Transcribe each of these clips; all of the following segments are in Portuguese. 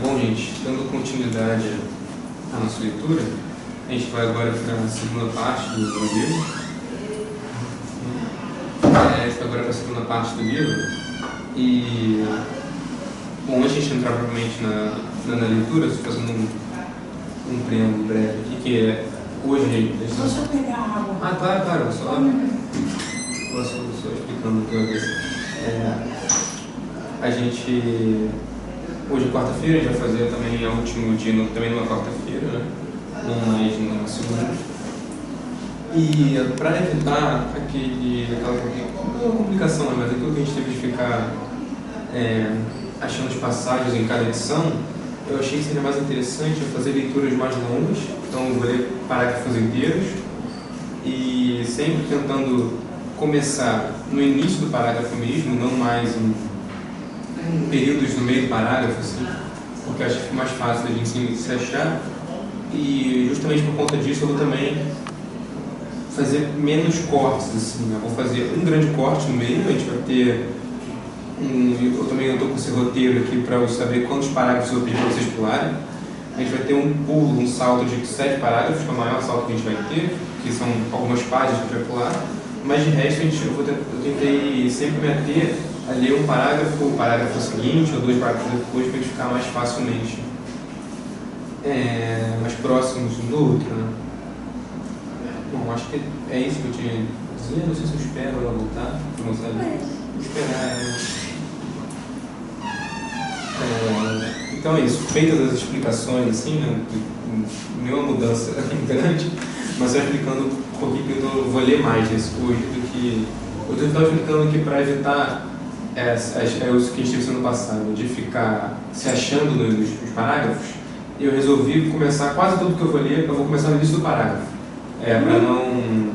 Bom, gente, dando continuidade à nossa leitura, a gente vai agora para a segunda parte do livro. A gente vai agora para a segunda parte do livro. E, bom, antes de a gente entrar propriamente na leitura, estou fazendo um preâmbulo breve aqui, que é hoje. Deixa eu pegar água. Ah, claro, só explicando o que eu disse. A gente. Hoje é quarta-feira, a gente vai fazer também o último dia, também numa quarta-feira, né? Não mais numa segunda. E para evitar aquela complicação, né? Mas aquilo que a gente teve de ficar achando as passagens em cada edição, eu achei que seria mais interessante fazer leituras mais longas. Então eu vou ler parágrafos inteiros e sempre tentando começar no início do parágrafo mesmo, não mais em períodos no meio do parágrafo, assim, porque eu acho que fica mais fácil da gente se achar. E justamente por conta disso eu vou também fazer menos cortes, assim, né? Vou fazer um grande corte no meio, a gente vai ter eu também estou com esse roteiro aqui para eu saber quantos parágrafos eu pedi para vocês pularem. A gente vai ter um salto de 7 parágrafos, que é o maior salto que a gente vai ter, que são algumas páginas que a gente vai pular, mas de resto eu tentei sempre me ater a ler um parágrafo, o parágrafo seguinte ou 2 parágrafos depois, para a gente ficar mais facilmente mais próximos um do outro, né? Bom, acho que é isso que eu tinha a dizer. Não sei se eu espero ela voltar, para não saber. Vou esperar, né? Então é isso. Feitas as explicações, assim, né? Nenhuma mudança grande, mas só explicando por que eu vou ler mais desse hoje do que. Eu estou explicando aqui para evitar o que a gente teve no passado, de ficar se achando nos parágrafos. Eu resolvi começar quase tudo que eu vou ler, eu vou começar no início do parágrafo. Para não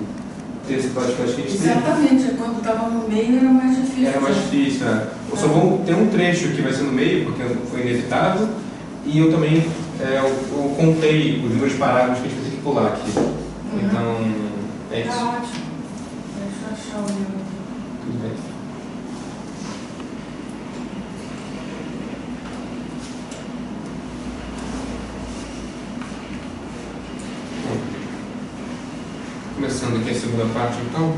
ter esse podcast que a gente teve. Exatamente, quando estava no meio era mais difícil. Era mais difícil, Eu só vou ter um trecho que vai ser no meio, porque foi inevitável, e eu também eu contei os números de parágrafos que a gente vai ter que pular aqui. Então, é isso. Tá ótimo. Deixa eu achar o livro. Tudo bem. Começando aqui a segunda parte, então,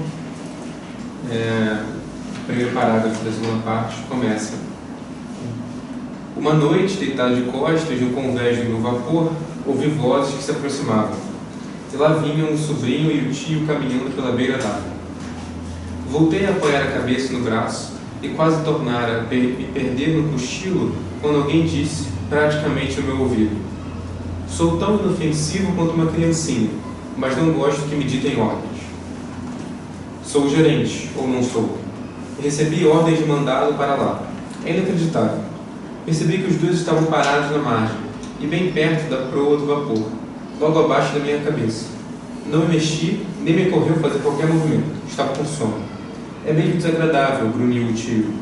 o primeiro parágrafo da segunda parte começa. Uma noite, deitado de costas, no convés do meu vapor, ouvi vozes que se aproximavam. De lá vinham o sobrinho e o tio caminhando pela beira d'água. Voltei a apoiar a cabeça no braço e quase tornara a me perder no cochilo quando alguém disse, praticamente no meu ouvido: sou tão inofensivo quanto uma criancinha, mas não gosto que me ditem ordens. Sou o gerente, ou não sou? Recebi ordens de mandá-lo para lá. É inacreditável. Percebi que os dois estavam parados na margem, e bem perto da proa do vapor, logo abaixo da minha cabeça. Não me mexi, nem me ocorreu fazer qualquer movimento. Estava com sono. É mesmo desagradável, grunhiu o tio.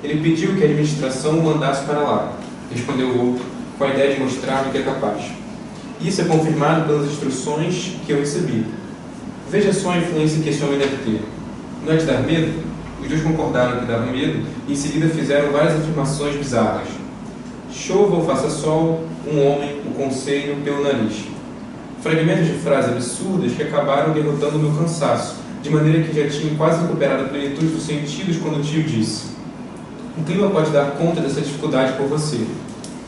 Ele pediu que a administração o mandasse para lá, respondeu o outro, com a ideia de mostrar-me que é capaz. Isso é confirmado pelas instruções que eu recebi. Veja só a influência que esse homem deve ter. Não é de dar medo? Os dois concordaram que dava medo e em seguida fizeram várias afirmações bizarras. Chova ou faça sol, um homem, o conselho, pelo nariz. Fragmentos de frases absurdas que acabaram derrotando o meu cansaço, de maneira que já tinha quase recuperado a plenitude dos sentidos quando o tio disse: o clima pode dar conta dessa dificuldade por você.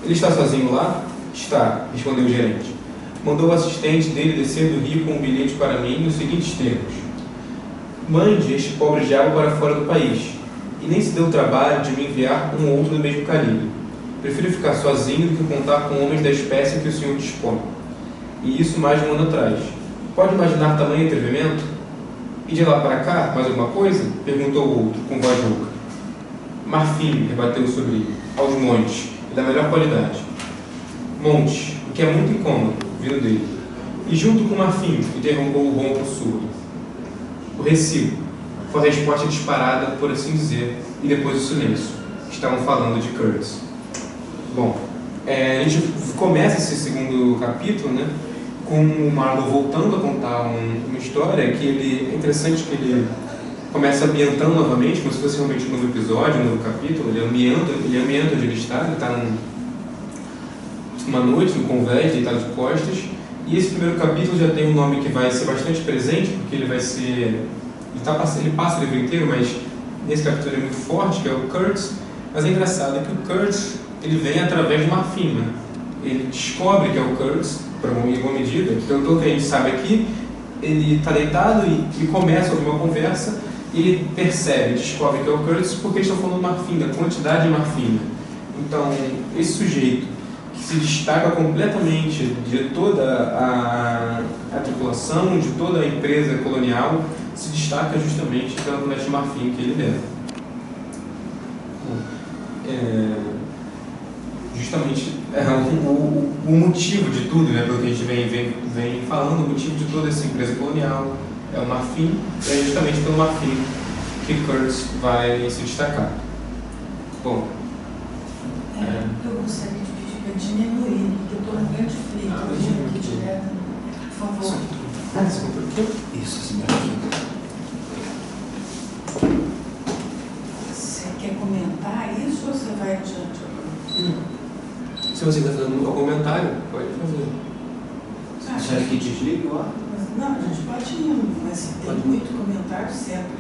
Ele está sozinho lá? Está, respondeu o gerente. Mandou o assistente dele descer do rio com um bilhete para mim nos seguintes termos: mande este pobre diabo para fora do país, e nem se deu o trabalho de me enviar um outro do mesmo calibre. Prefiro ficar sozinho do que contar com homens da espécie que o senhor dispõe. E isso mais de um ano atrás. Pode imaginar tamanho atrevimento? E de lá para cá, mais alguma coisa? Perguntou o outro, com voz rouca. Marfim, rebateu o sobrinho, aos montes, e da melhor qualidade. Montes, o que é muito incômodo, vindo dele. E junto com marfim, interrompeu o ronco surdo. O recibo. Foi a resposta disparada, por assim dizer, e depois o silêncio. Estavam falando de Curtis. Bom, a gente começa esse segundo capítulo, né, com o Marlowe voltando a contar uma história que é interessante que ele começa ambientando novamente, como se fosse realmente um novo episódio, um novo capítulo. Ele ambienta onde ele está uma noite no convés, deitado de costas, e esse primeiro capítulo já tem um nome que vai ser bastante presente, porque ele vai ser... Ele passa o livro inteiro, mas nesse capítulo ele é muito forte, que é o Kurtz. Mas é engraçado que o Kurtz, ele vem através de Marfim, né? Ele descobre que é o Kurtz, por alguma medida, pelo que a gente sabe aqui, ele está deitado e começa a ouvir uma conversa, e ele percebe, descobre que é o Kurtz porque eles estão falando Marfim, da quantidade de Marfim. Então, esse sujeito que se destaca completamente de toda a tripulação, de toda a empresa colonial, se destaca justamente pela quantidade de marfim que ele leva. Justamente o motivo de tudo, né, pelo que a gente vem falando, o motivo de toda essa empresa colonial é o marfim, e é justamente pelo marfim que Kurtz vai se destacar. Bom, eu gostaria de pedir para diminuir, porque eu estou no grande frio, eu vim aqui direto, por favor. Isso, assim, aqui. Você quer comentar isso ou você vai adiante agora? Se você está fazendo um comentário, pode fazer. Você quer que desligue o ar? Não, a gente pode ir, mas tem muito comentário sempre.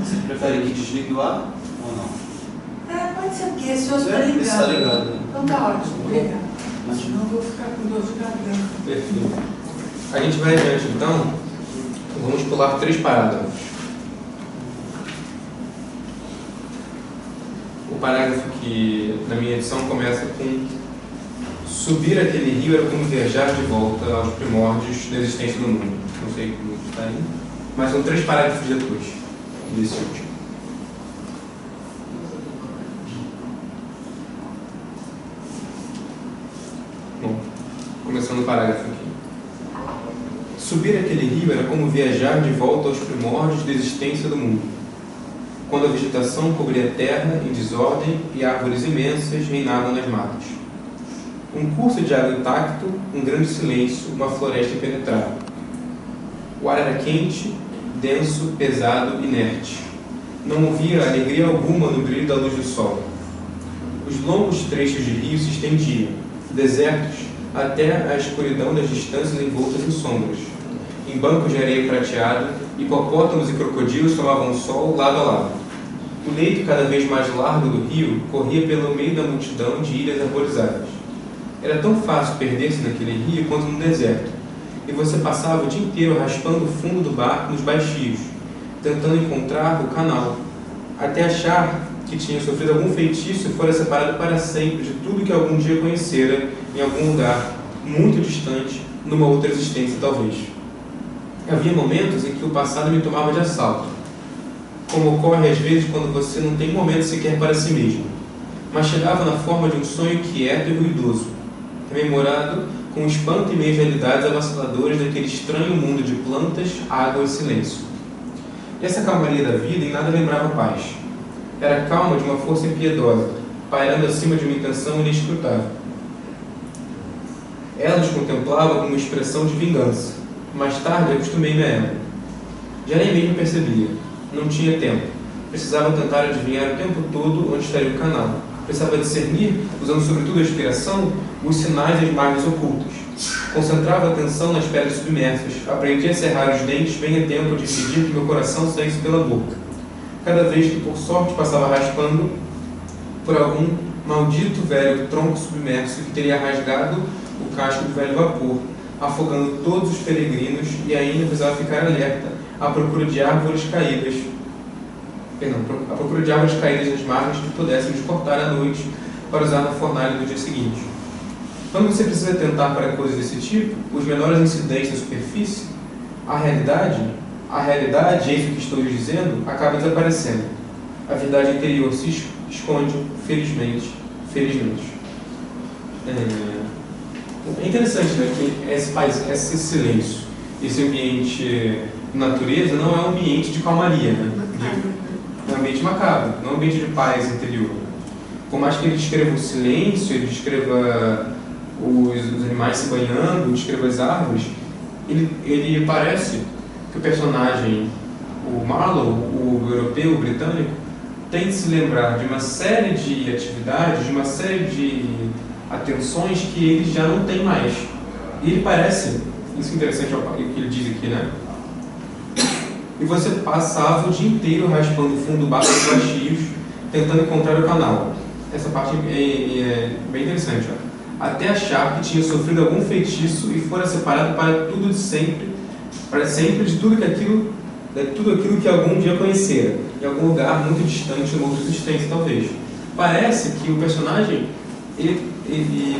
Você prefere que desligue o ar ou não? Pode ser, porque esse outro está ligado. Está ligado. Então tá ótimo, obrigado. Senão eu vou ficar com dor de garganta. Perfeito. A gente vai adiante, então. Vamos pular 3 parágrafos. O parágrafo que, na minha edição, começa com: subir aquele rio era como viajar de volta aos primórdios da existência do mundo. Não sei como está aí, mas são 3 parágrafos depois desse último. Bom, começando o parágrafo aqui. Subir aquele rio era como viajar de volta aos primórdios da existência do mundo, quando a vegetação cobria a terra em desordem e árvores imensas reinavam nas matas. Um curso de água intacto, um grande silêncio, uma floresta impenetrável. O ar era quente, denso, pesado, inerte. Não havia alegria alguma no brilho da luz do sol. Os longos trechos de rio se estendiam, desertos, até a escuridão das distâncias envoltas em sombras. Em bancos de areia prateada, hipopótamos e crocodilos tomavam sol lado a lado. O leito cada vez mais largo do rio corria pelo meio da multidão de ilhas arborizadas. Era tão fácil perder-se naquele rio quanto no deserto, e você passava o dia inteiro raspando o fundo do barco nos baixios, tentando encontrar o canal, até achar que tinha sofrido algum feitiço e fora separado para sempre de tudo que algum dia conhecera em algum lugar muito distante, numa outra existência talvez. Havia momentos em que o passado me tomava de assalto, como ocorre às vezes quando você não tem momento sequer para si mesmo, mas chegava na forma de um sonho quieto e ruidoso, rememorado com espanto e meias realidades avassaladoras daquele estranho mundo de plantas, água e silêncio. E essa calmaria da vida em nada lembrava paz. Era a calma de uma força impiedosa, pairando acima de uma intenção inescrutável. Ela nos contemplava com uma expressão de vingança. Mais tarde acostumei-me a ela. Já nem mesmo percebia. Não tinha tempo. Precisava tentar adivinhar o tempo todo onde estaria o canal. Precisava discernir, usando sobretudo a inspiração, os sinais e as margens ocultas. Concentrava a atenção nas pedras submersas. Aprendi a cerrar os dentes bem a tempo de impedir que meu coração saísse pela boca. Cada vez que, por sorte, passava raspando por algum maldito velho tronco submerso que teria rasgado o casco do velho vapor, afogando todos os peregrinos, e ainda precisava ficar alerta à procura de árvores caídas nas margens que pudéssemos cortar à noite para usar na fornalha do dia seguinte. Quando você precisa atentar para coisas desse tipo, os menores incidentes da superfície, a realidade, é isso que estou lhe dizendo, acaba desaparecendo. A verdade interior se esconde, felizmente. É interessante, né, que esse silêncio, esse ambiente de natureza não é um ambiente de calmaria, né? É um ambiente macabro, não é um ambiente de paz interior. Por mais que ele descreva o silêncio, ele descreva os animais se banhando, descreva as árvores, ele parece que o personagem, o Marlowe, o europeu, o britânico, tem de se lembrar de uma série de atividades, de uma série de a tensões que ele já não tem mais. E ele parece, isso é interessante o que ele diz aqui, né? E você passava o dia inteiro raspando o fundo baixo dos baixos, tentando encontrar o canal. Essa parte é bem interessante, ó. Até achar que tinha sofrido algum feitiço e fora separado para tudo de sempre, para sempre de tudo aquilo que algum dia conhecera, em algum lugar muito distante de uma outra existência, talvez. Parece que o personagem,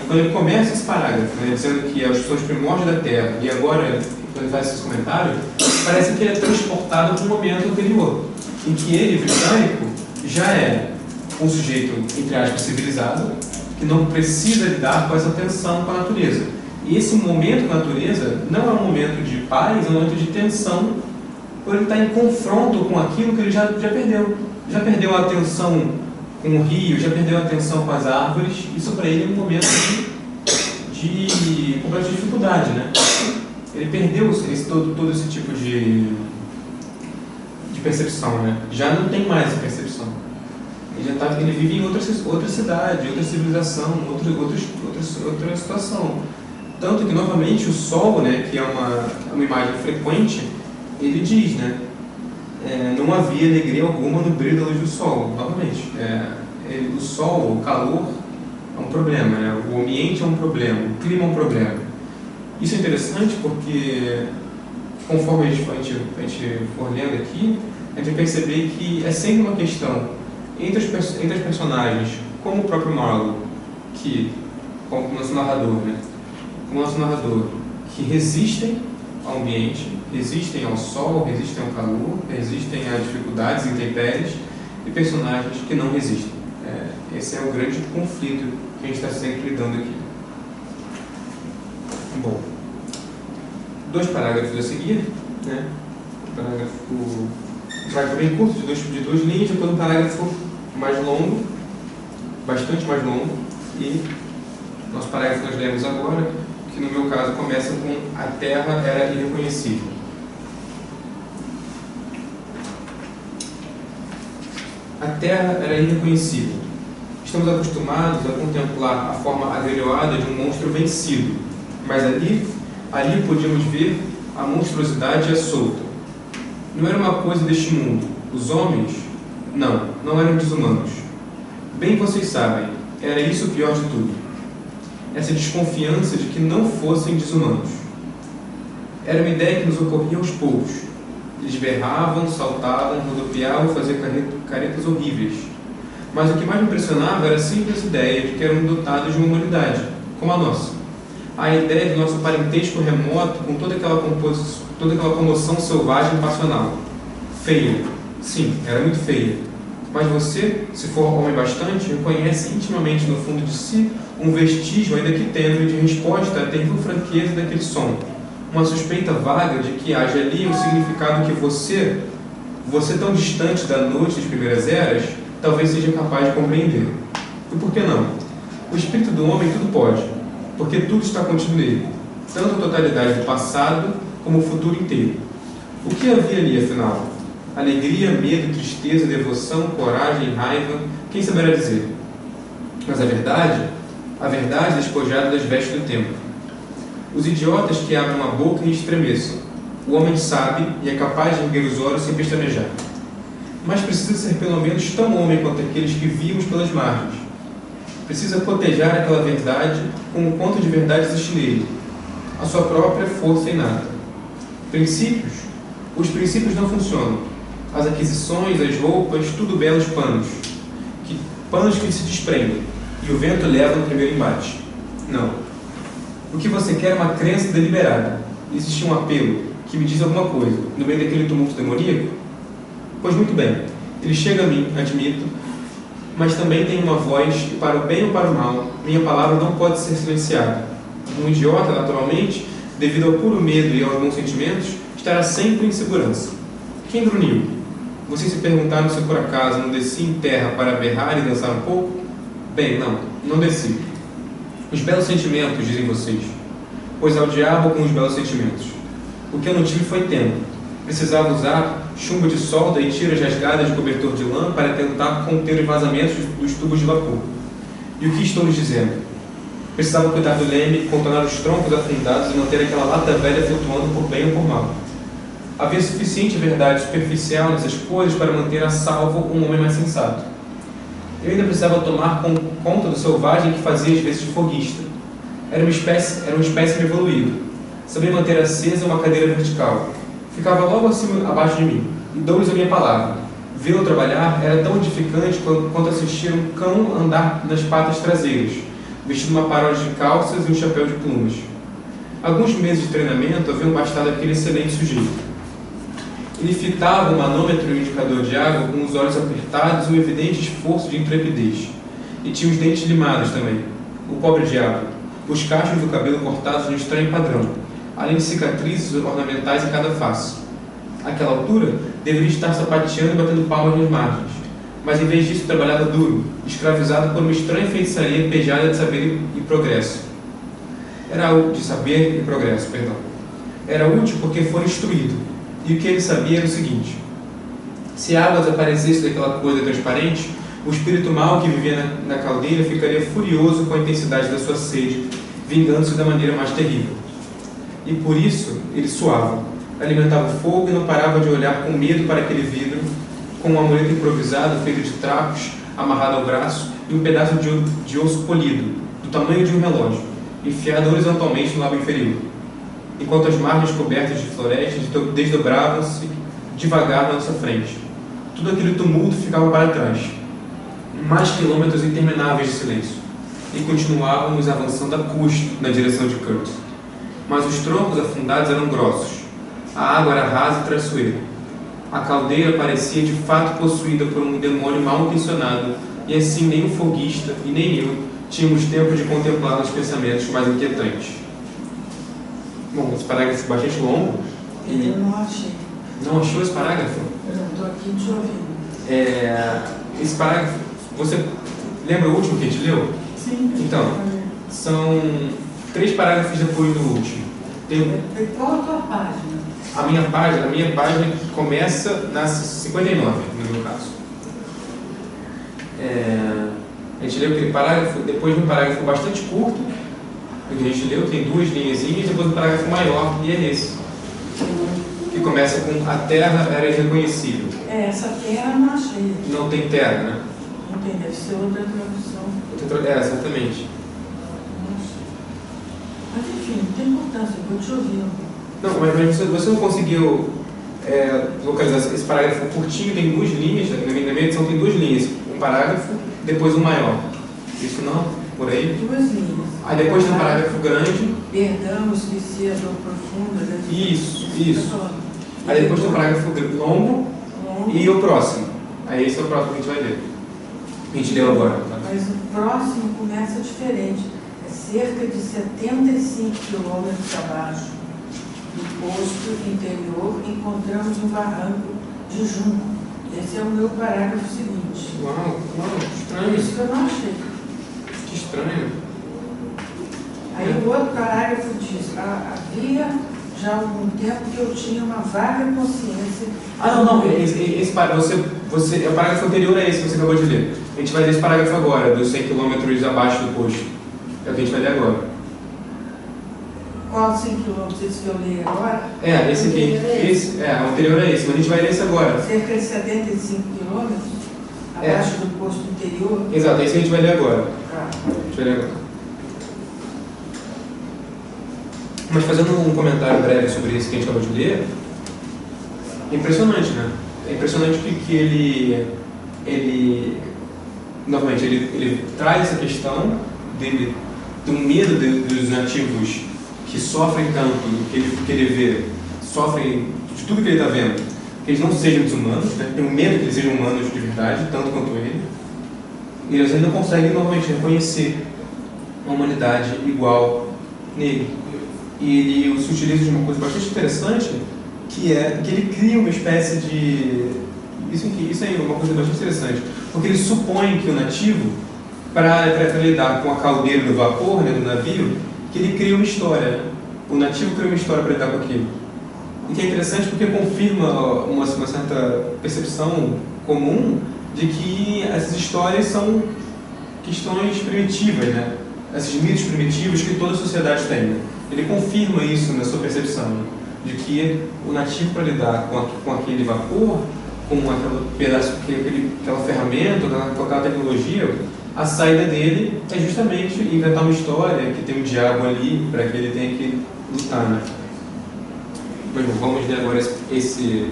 quando ele começa esse parágrafo, né, dizendo que as pessoas primórdios da Terra, e agora, quando ele faz esses comentários, parece que ele é transportado para um momento anterior, em que ele, britânico, já é um sujeito, entre aspas, civilizado, que não precisa lidar com essa tensão com a natureza. E esse momento com a natureza não é um momento de paz, é um momento de tensão, por ele estar em confronto com aquilo que ele já perdeu. Já perdeu a tensão com o rio, já perdeu a tensão com as árvores. Isso para ele é um momento de completa dificuldade, né? Ele perdeu todo esse tipo de percepção, né? Já não tem mais essa percepção. Ele vive em outra cidade, outra civilização, outra situação. Tanto que, novamente, o sol, né, que é uma imagem frequente, ele diz, né, não havia alegria alguma no brilho da luz do sol. Novamente, o sol, o calor, é um problema, né? O ambiente é um problema, o clima é um problema. Isso é interessante porque, conforme a gente for lendo aqui, a gente vai perceber que é sempre uma questão entre as personagens, como o próprio Marlowe, como o nosso narrador, né? Como o nosso narrador, que resistem ao ambiente, resistem ao sol, resistem ao calor, resistem às dificuldades, intempéries, e personagens que não resistem. Esse é o grande conflito que a gente está sempre lidando aqui. Bom, 2 parágrafos a seguir, né? Um parágrafo bem curto, de duas linhas, depois um parágrafo mais longo, bastante mais longo, e nosso parágrafo que nós lemos agora, que no meu caso começa com a Terra era irreconhecível. A Terra era irreconhecível. Estamos acostumados a contemplar a forma agrilhoada de um monstro vencido, mas ali podíamos ver a monstruosidade à solta. Não era uma coisa deste mundo. Os homens, não eram desumanos. Bem vocês sabem, era isso o pior de tudo. Essa desconfiança de que não fossem desumanos. Era uma ideia que nos ocorria aos poucos. Eles berravam, saltavam, rodopiavam, faziam caretas horríveis. Mas o que mais me impressionava era sempre essa ideia de que eram dotados de uma humanidade, como a nossa. A ideia de nosso parentesco remoto com toda aquela comoção selvagem e passional. Feia. Sim, era muito feia. Mas você, se for homem bastante, reconhece intimamente no fundo de si um vestígio, ainda que tênue, de resposta à terrível franqueza daquele som. Uma suspeita vaga de que haja ali um significado que você tão distante da noite das primeiras eras, talvez seja capaz de compreender. E por que não? O espírito do homem tudo pode, porque tudo está contido nele, tanto a totalidade do passado como o futuro inteiro. O que havia ali, afinal? Alegria, medo, tristeza, devoção, coragem, raiva, quem saberá dizer? Mas a verdade despojada das vestes do tempo. Os idiotas que abrem uma boca e estremeçam. O homem sabe e é capaz de erguer os olhos sem pestanejar. Mas precisa ser pelo menos tão homem quanto aqueles que vimos pelas margens. Precisa cotejar aquela verdade com o quanto de verdade existe nele, a sua própria força inata. Os princípios não funcionam. As aquisições, as roupas, tudo belos panos que se desprendem, e o vento leva no primeiro embate. Não. O que você quer é uma crença deliberada. Existe um apelo que me diz alguma coisa, no meio daquele tumulto demoníaco? Pois muito bem, ele chega a mim, admito, mas também tem uma voz, e para o bem ou para o mal, minha palavra não pode ser silenciada. Um idiota, naturalmente, devido ao puro medo e aos bons sentimentos, estará sempre em segurança. Quem grunhiu? Vocês se perguntaram se por acaso não desci em terra para berrar e dançar um pouco? Bem, não desci. Os belos sentimentos, dizem vocês. Pois ao diabo com os belos sentimentos. O que eu não tive foi tempo. Precisava usar chumbo de solda e tiras rasgadas de cobertor de lã para tentar conter os vazamentos dos tubos de vapor. E o que estou lhes dizendo? Precisava cuidar do leme, contornar os troncos afundados e manter aquela lata velha flutuando por bem ou por mal. Havia suficiente verdade superficial nessas coisas para manter a salvo um homem mais sensato. Eu ainda precisava tomar conta do selvagem que fazia às vezes de foguista. Era um espécime evoluído. Sabia manter acesa uma cadeira vertical. Ficava logo abaixo de mim, e dou-lhes a minha palavra. Vê-lo trabalhar era tão edificante quanto assistir um cão andar nas patas traseiras, vestindo uma paródia de calças e um chapéu de plumas. Alguns meses de treinamento haviam bastado aquele excelente sujeito. Ele fitava o manômetro e o indicador de água com os olhos apertados e um evidente esforço de intrepidez. E tinha os dentes limados também. O pobre diabo. Os cachos do cabelo cortados no estranho padrão, além de cicatrizes ornamentais em cada face. Àquela altura, deveria estar sapateando e batendo palmas nas margens. Mas em vez disso trabalhava duro, escravizado por uma estranha feitiçaria pejada de saber e progresso. Era útil porque fora instruído. E o que ele sabia era o seguinte: se a água desaparecesse daquela coisa transparente, o espírito mau que vivia na caldeira ficaria furioso com a intensidade da sua sede, vingando-se da maneira mais terrível. E por isso ele suava, alimentava o fogo e não parava de olhar com medo para aquele vidro, com um amuleto improvisado feito de trapos, amarrado ao braço, e um pedaço de osso polido, do tamanho de um relógio, enfiado horizontalmente no lábio inferior. Enquanto as margens cobertas de florestas desdobravam-se devagar na nossa frente. Tudo aquele tumulto ficava para trás. Mais quilômetros intermináveis de silêncio. E continuávamos avançando a custo na direção de Kurt. Mas os troncos afundados eram grossos. A água era rasa e traiçoeira. A caldeira parecia de fato possuída por um demônio mal intencionado, e assim nem o foguista e nem eu tínhamos tempo de contemplar os pensamentos mais inquietantes. Bom, esse parágrafo é bastante longo. E eu não achei. Não achou esse parágrafo? Eu estou aqui te ouvindo. Esse parágrafo, você lembra o último que a gente leu? Sim. Então, são 3 parágrafos depois do último. Qual a tua página? A minha página começa na 59, no meu caso. A gente leu aquele parágrafo, depois de um parágrafo bastante curto, o que a gente leu, tem 2 linhazinhas, depois um parágrafo maior, e é esse. Que começa com: a terra era irreconhecível. Essa terra eu não achei. Não tem terra, né? Não tem, deve ser outra tradução. Exatamente. Não achei. Mas enfim, não tem importância, eu vou te ouvindo. Não, mas você não conseguiu localizar esse parágrafo curtinho, tem 2 linhas, na minha edição tem 2 linhas, um parágrafo, depois um maior. Isso não? Por aí? 2 linhas. Aí depois tem um parágrafo grande. Perdão, esqueci a dor profunda. Né? Isso. Aí depois tem um parágrafo longo e o próximo. Aí esse é o próximo que a gente vai ler. A gente leu agora. Tá? Mas o próximo começa diferente. É cerca de 75 quilômetros abaixo do posto interior, encontramos um barranco de junco. Esse é o meu parágrafo seguinte. Uau, que estranho. Isso que eu não achei. Que estranho. Aí o outro parágrafo diz: havia já algum tempo que eu tinha uma vaga consciência. Não. Esse parágrafo, o parágrafo anterior é esse que você acabou de ler. A gente vai ler esse parágrafo agora, dos 100 quilômetros abaixo do posto. É o que a gente vai ler agora. Qual 100 quilômetros? Esse que eu li agora? Esse aqui. O anterior é esse, mas a gente vai ler esse agora. Cerca de 75 quilômetros abaixo do posto interior. Exato, esse a gente vai ler agora. Tá. A gente vai ler agora. Mas fazendo um comentário breve sobre esse que a gente acabou de ler, é impressionante, né? É impressionante que ele novamente, ele traz essa questão do medo dos nativos que sofrem tanto, que ele vê, sofrem de tudo que ele está vendo, que eles não sejam desumanos, né? Tem um medo que eles sejam humanos de verdade, tanto quanto ele, e eles ainda não conseguem novamente reconhecer uma humanidade igual nele. E ele se utiliza de uma coisa bastante interessante, que é que ele cria uma espécie de... Isso aí é uma coisa bastante interessante, porque ele supõe que o nativo, para lidar com a caldeira do vapor, né, do navio, que ele cria uma história. Né? O nativo cria uma história para lidar com aquilo. E que é interessante porque confirma uma certa percepção comum de que essas histórias são questões primitivas, né? esses mitos primitivos que toda sociedade tem. Né? Ele confirma isso na sua percepção, né? De que o nativo, para lidar com aquele vapor, com aquele pedaço, aquela ferramenta, com aquela tecnologia, a saída dele é justamente inventar uma história que tem um diabo ali para que ele tenha que lutar. Né? Mas vamos ler agora esse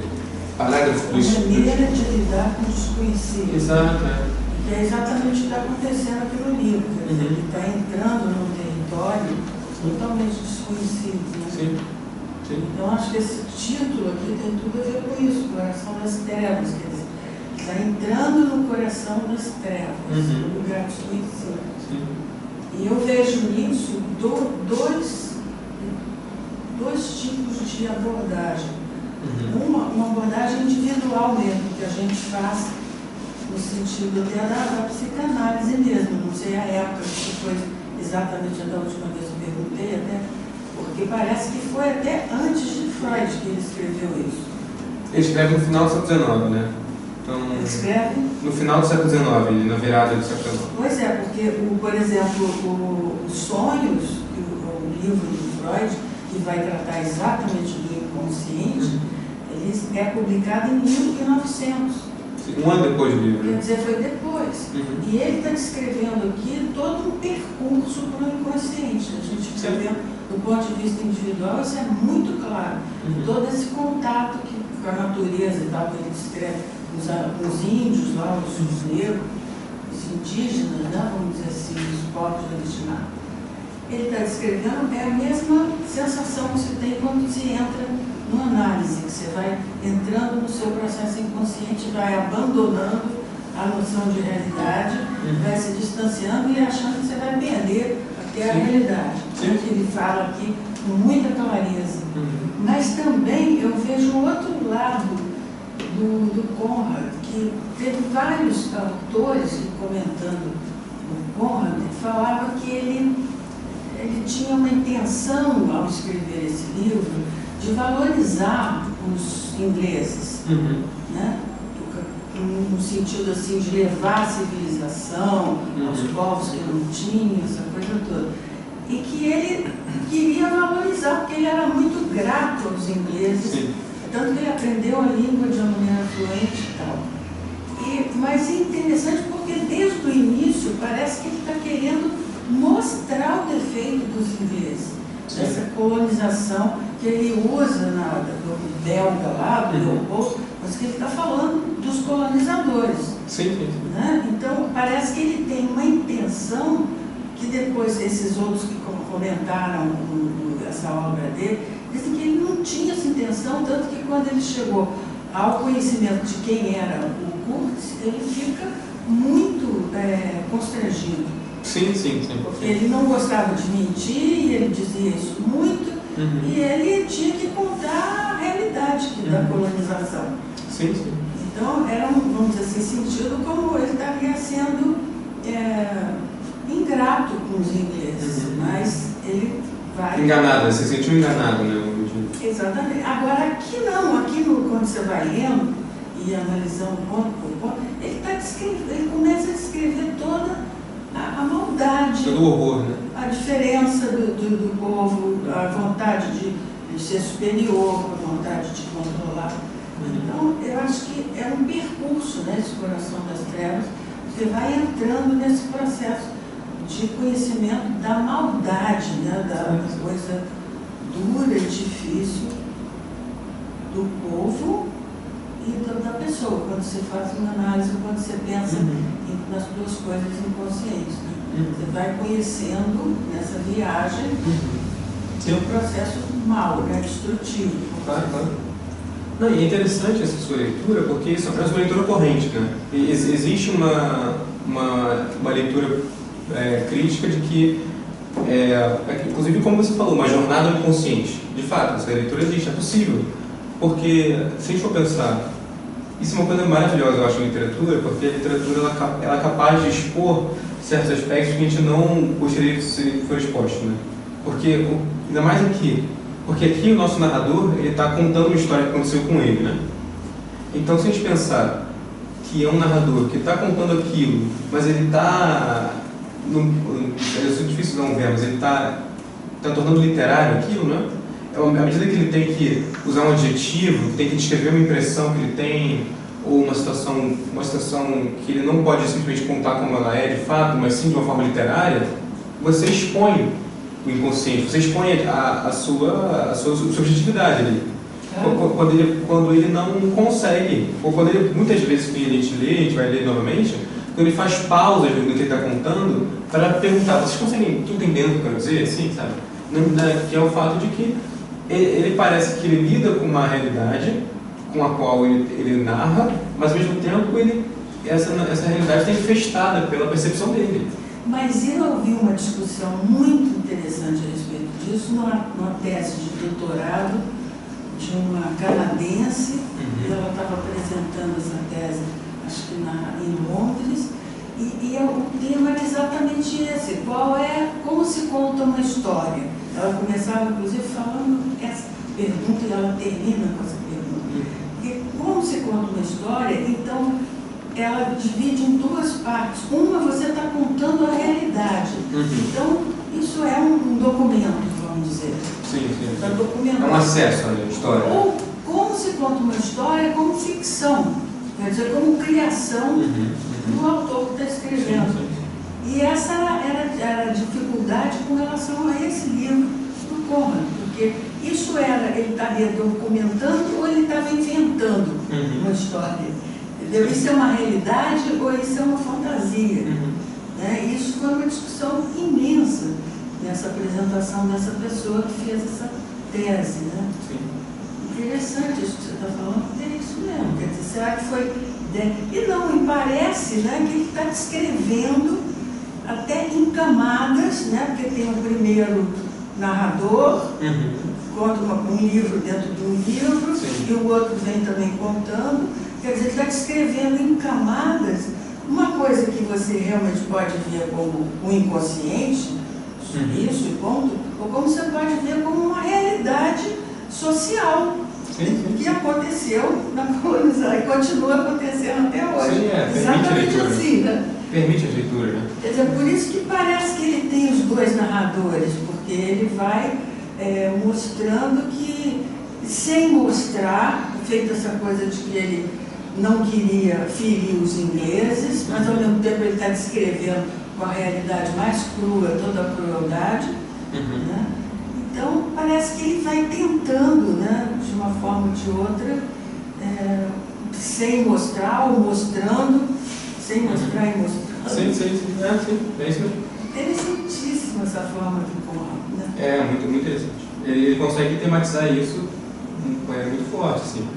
parágrafo do A maneira de lidar com o desconhecido. Exato, Que é exatamente o que está acontecendo aqui no livro. Ele está entrando num território totalmente desconhecido. Né? Sim. Sim. Então, acho que esse título aqui tem tudo a ver com isso, Coração das Trevas. Quer dizer, está entrando no coração das trevas, no lugar desconhecido. Sim. E eu vejo nisso dois tipos de abordagem. Uma abordagem individual mesmo, que a gente faz no sentido até da psicanálise mesmo. Não sei a época que foi exatamente da última vez que eu perguntei, até, porque parece que foi até antes de Freud que ele escreveu isso. Ele escreve no final do século XIX, né? Então, Ele escreve? No final do século XIX, na virada do século XIX. Pois é, porque, por exemplo, os Sonhos, o livro do Freud, que vai tratar exatamente do inconsciente, ele é publicado em 1900. Um ano depois do livro. Quer dizer, foi depois. E ele está descrevendo aqui todo um percurso para o inconsciente. A gente fica vendo, do ponto de vista individual, isso é muito claro. Todo esse contato com a natureza e tal, que ele descreve, os índios lá, os negros, os indígenas, né, vamos dizer assim, os povos originados. Ele está descrevendo, é a mesma sensação que você tem quando se entra numa análise, que você vai entrando no seu processo inconsciente, vai abandonando a noção de realidade, vai se distanciando e achando que você vai perder até a realidade. Que ele fala aqui com muita clareza. Mas também eu vejo um outro lado do Conrad, que teve vários autores comentando o Conrad, que falava que ele tinha uma intenção, ao escrever esse livro, de valorizar os ingleses, né? No sentido assim, de levar a civilização aos povos que não tinham, essa coisa toda. E que ele queria valorizar, porque ele era muito grato aos ingleses, tanto que ele aprendeu a língua de uma maneira fluente e tal. Mas é interessante porque desde o início parece que ele está querendo mostrar o defeito dos ingleses, dessa colonização que ele usa do belga lá, do Leopoldo, mas que ele está falando dos colonizadores. Né? Então, parece que ele tem uma intenção que depois esses outros que comentaram essa obra dele, dizem que ele não tinha essa intenção, tanto que quando ele chegou ao conhecimento de quem era o Kurtz, ele fica muito constrangido. Porque ele não gostava de mentir, ele dizia isso muito, e ele tinha que contar a realidade da colonização. Então, era vamos dizer assim, sentido como ele estaria sendo ingrato com os ingleses, mas ele vai... Enganado, se sentiu enganado, né? Exatamente. Agora, aqui não, quando você vai lendo e analisando ponto por ponto, ele começa a descrever toda a maldade, todo o horror, né? A diferença do povo, a vontade de ser superior, a vontade de controlar. Então, eu acho que é um percurso, né, esse Coração das Trevas. Você vai entrando nesse processo de conhecimento da maldade, né, da coisa dura e difícil do povo e da pessoa, quando você faz uma análise, quando você pensa nas duas coisas inconscientes. Né? Você vai conhecendo nessa viagem o processo mal, né, destrutivo. Claro. Não, e é interessante essa sua leitura, porque isso é uma leitura corrente, né? E existe uma leitura crítica de que, inclusive como você falou, uma jornada ao inconsciente. De fato, essa leitura existe, é possível. Porque, se a gente for pensar, isso é uma coisa maravilhosa, eu acho, em literatura, porque a literatura ela é capaz de expor certos aspectos que a gente não gostaria que fosse exposto, né? Porque, ainda mais aqui, porque aqui o nosso narrador está contando uma história que aconteceu com ele, né? Então, se a gente pensar que é um narrador que está contando aquilo, mas ele está é difícil não ver, mas ele está tornando literário aquilo, né? À medida que ele tem que usar um adjetivo, que tem que descrever uma impressão que ele tem, ou uma situação que ele não pode simplesmente contar como ela é de fato, mas sim de uma forma literária, você expõe o inconsciente, você expõe a sua subjetividade ali. Quando ele não consegue, ou quando ele, muitas vezes que a gente lê, a gente vai ler novamente, quando ele faz pausas no que ele está contando para perguntar, vocês conseguem entender o que eu quero dizer? Assim, sabe? Que é o fato de que ele parece que ele lida com uma realidade com a qual ele narra, mas ao mesmo tempo essa realidade está infestada pela percepção dele. Mas eu ouvi uma discussão muito interessante a respeito disso numa tese de doutorado de uma canadense. Ela estava apresentando essa tese, acho que em Londres, e o tema era exatamente esse: como se conta uma história. Ela começava, inclusive, falando essa pergunta e ela termina com essa pergunta. E como se conta uma história, então, ela divide em duas partes. Uma, você está contando a realidade. Então, isso é um documento, vamos dizer. Sim. Está documentado. É um acesso à história. Ou como se conta uma história como ficção, quer dizer, como criação do autor que está escrevendo. Sim. E essa era a dificuldade com relação a esse livro do Conrad, porque isso ele estaria documentando ou ele estava inventando uma história. Entendeu? Isso é uma realidade ou isso é uma fantasia. Né? Isso foi uma discussão imensa nessa apresentação dessa pessoa que fez essa tese. Né? Sim. Interessante isso que você está falando, porque é isso mesmo. Quer dizer, será que foi... E não, me parece, né, que ele está descrevendo até em camadas, né, porque tem o primeiro narrador, conta um livro dentro de um livro, e o outro vem também contando. Quer dizer, ele está descrevendo em camadas uma coisa que você realmente pode ver como um inconsciente, isso e ponto, ou como você pode ver como uma realidade social que aconteceu na colonização e continua acontecendo até hoje. Sim, exatamente assim, né? Permite a leitura, né? Quer dizer, por isso que parece que ele tem os dois narradores, porque ele vai mostrando que, sem mostrar, feito essa coisa de que ele não queria ferir os ingleses, mas ao mesmo tempo ele está descrevendo com a realidade mais crua toda a crueldade. Né? Então, parece que ele vai tentando, né, de uma forma ou de outra, sem mostrar ou mostrando, sem mostrar e mostrando. Sim, é isso mesmo. Interessantíssima essa forma de Conrad, né? É, muito interessante. Ele consegue tematizar isso muito forte, assim.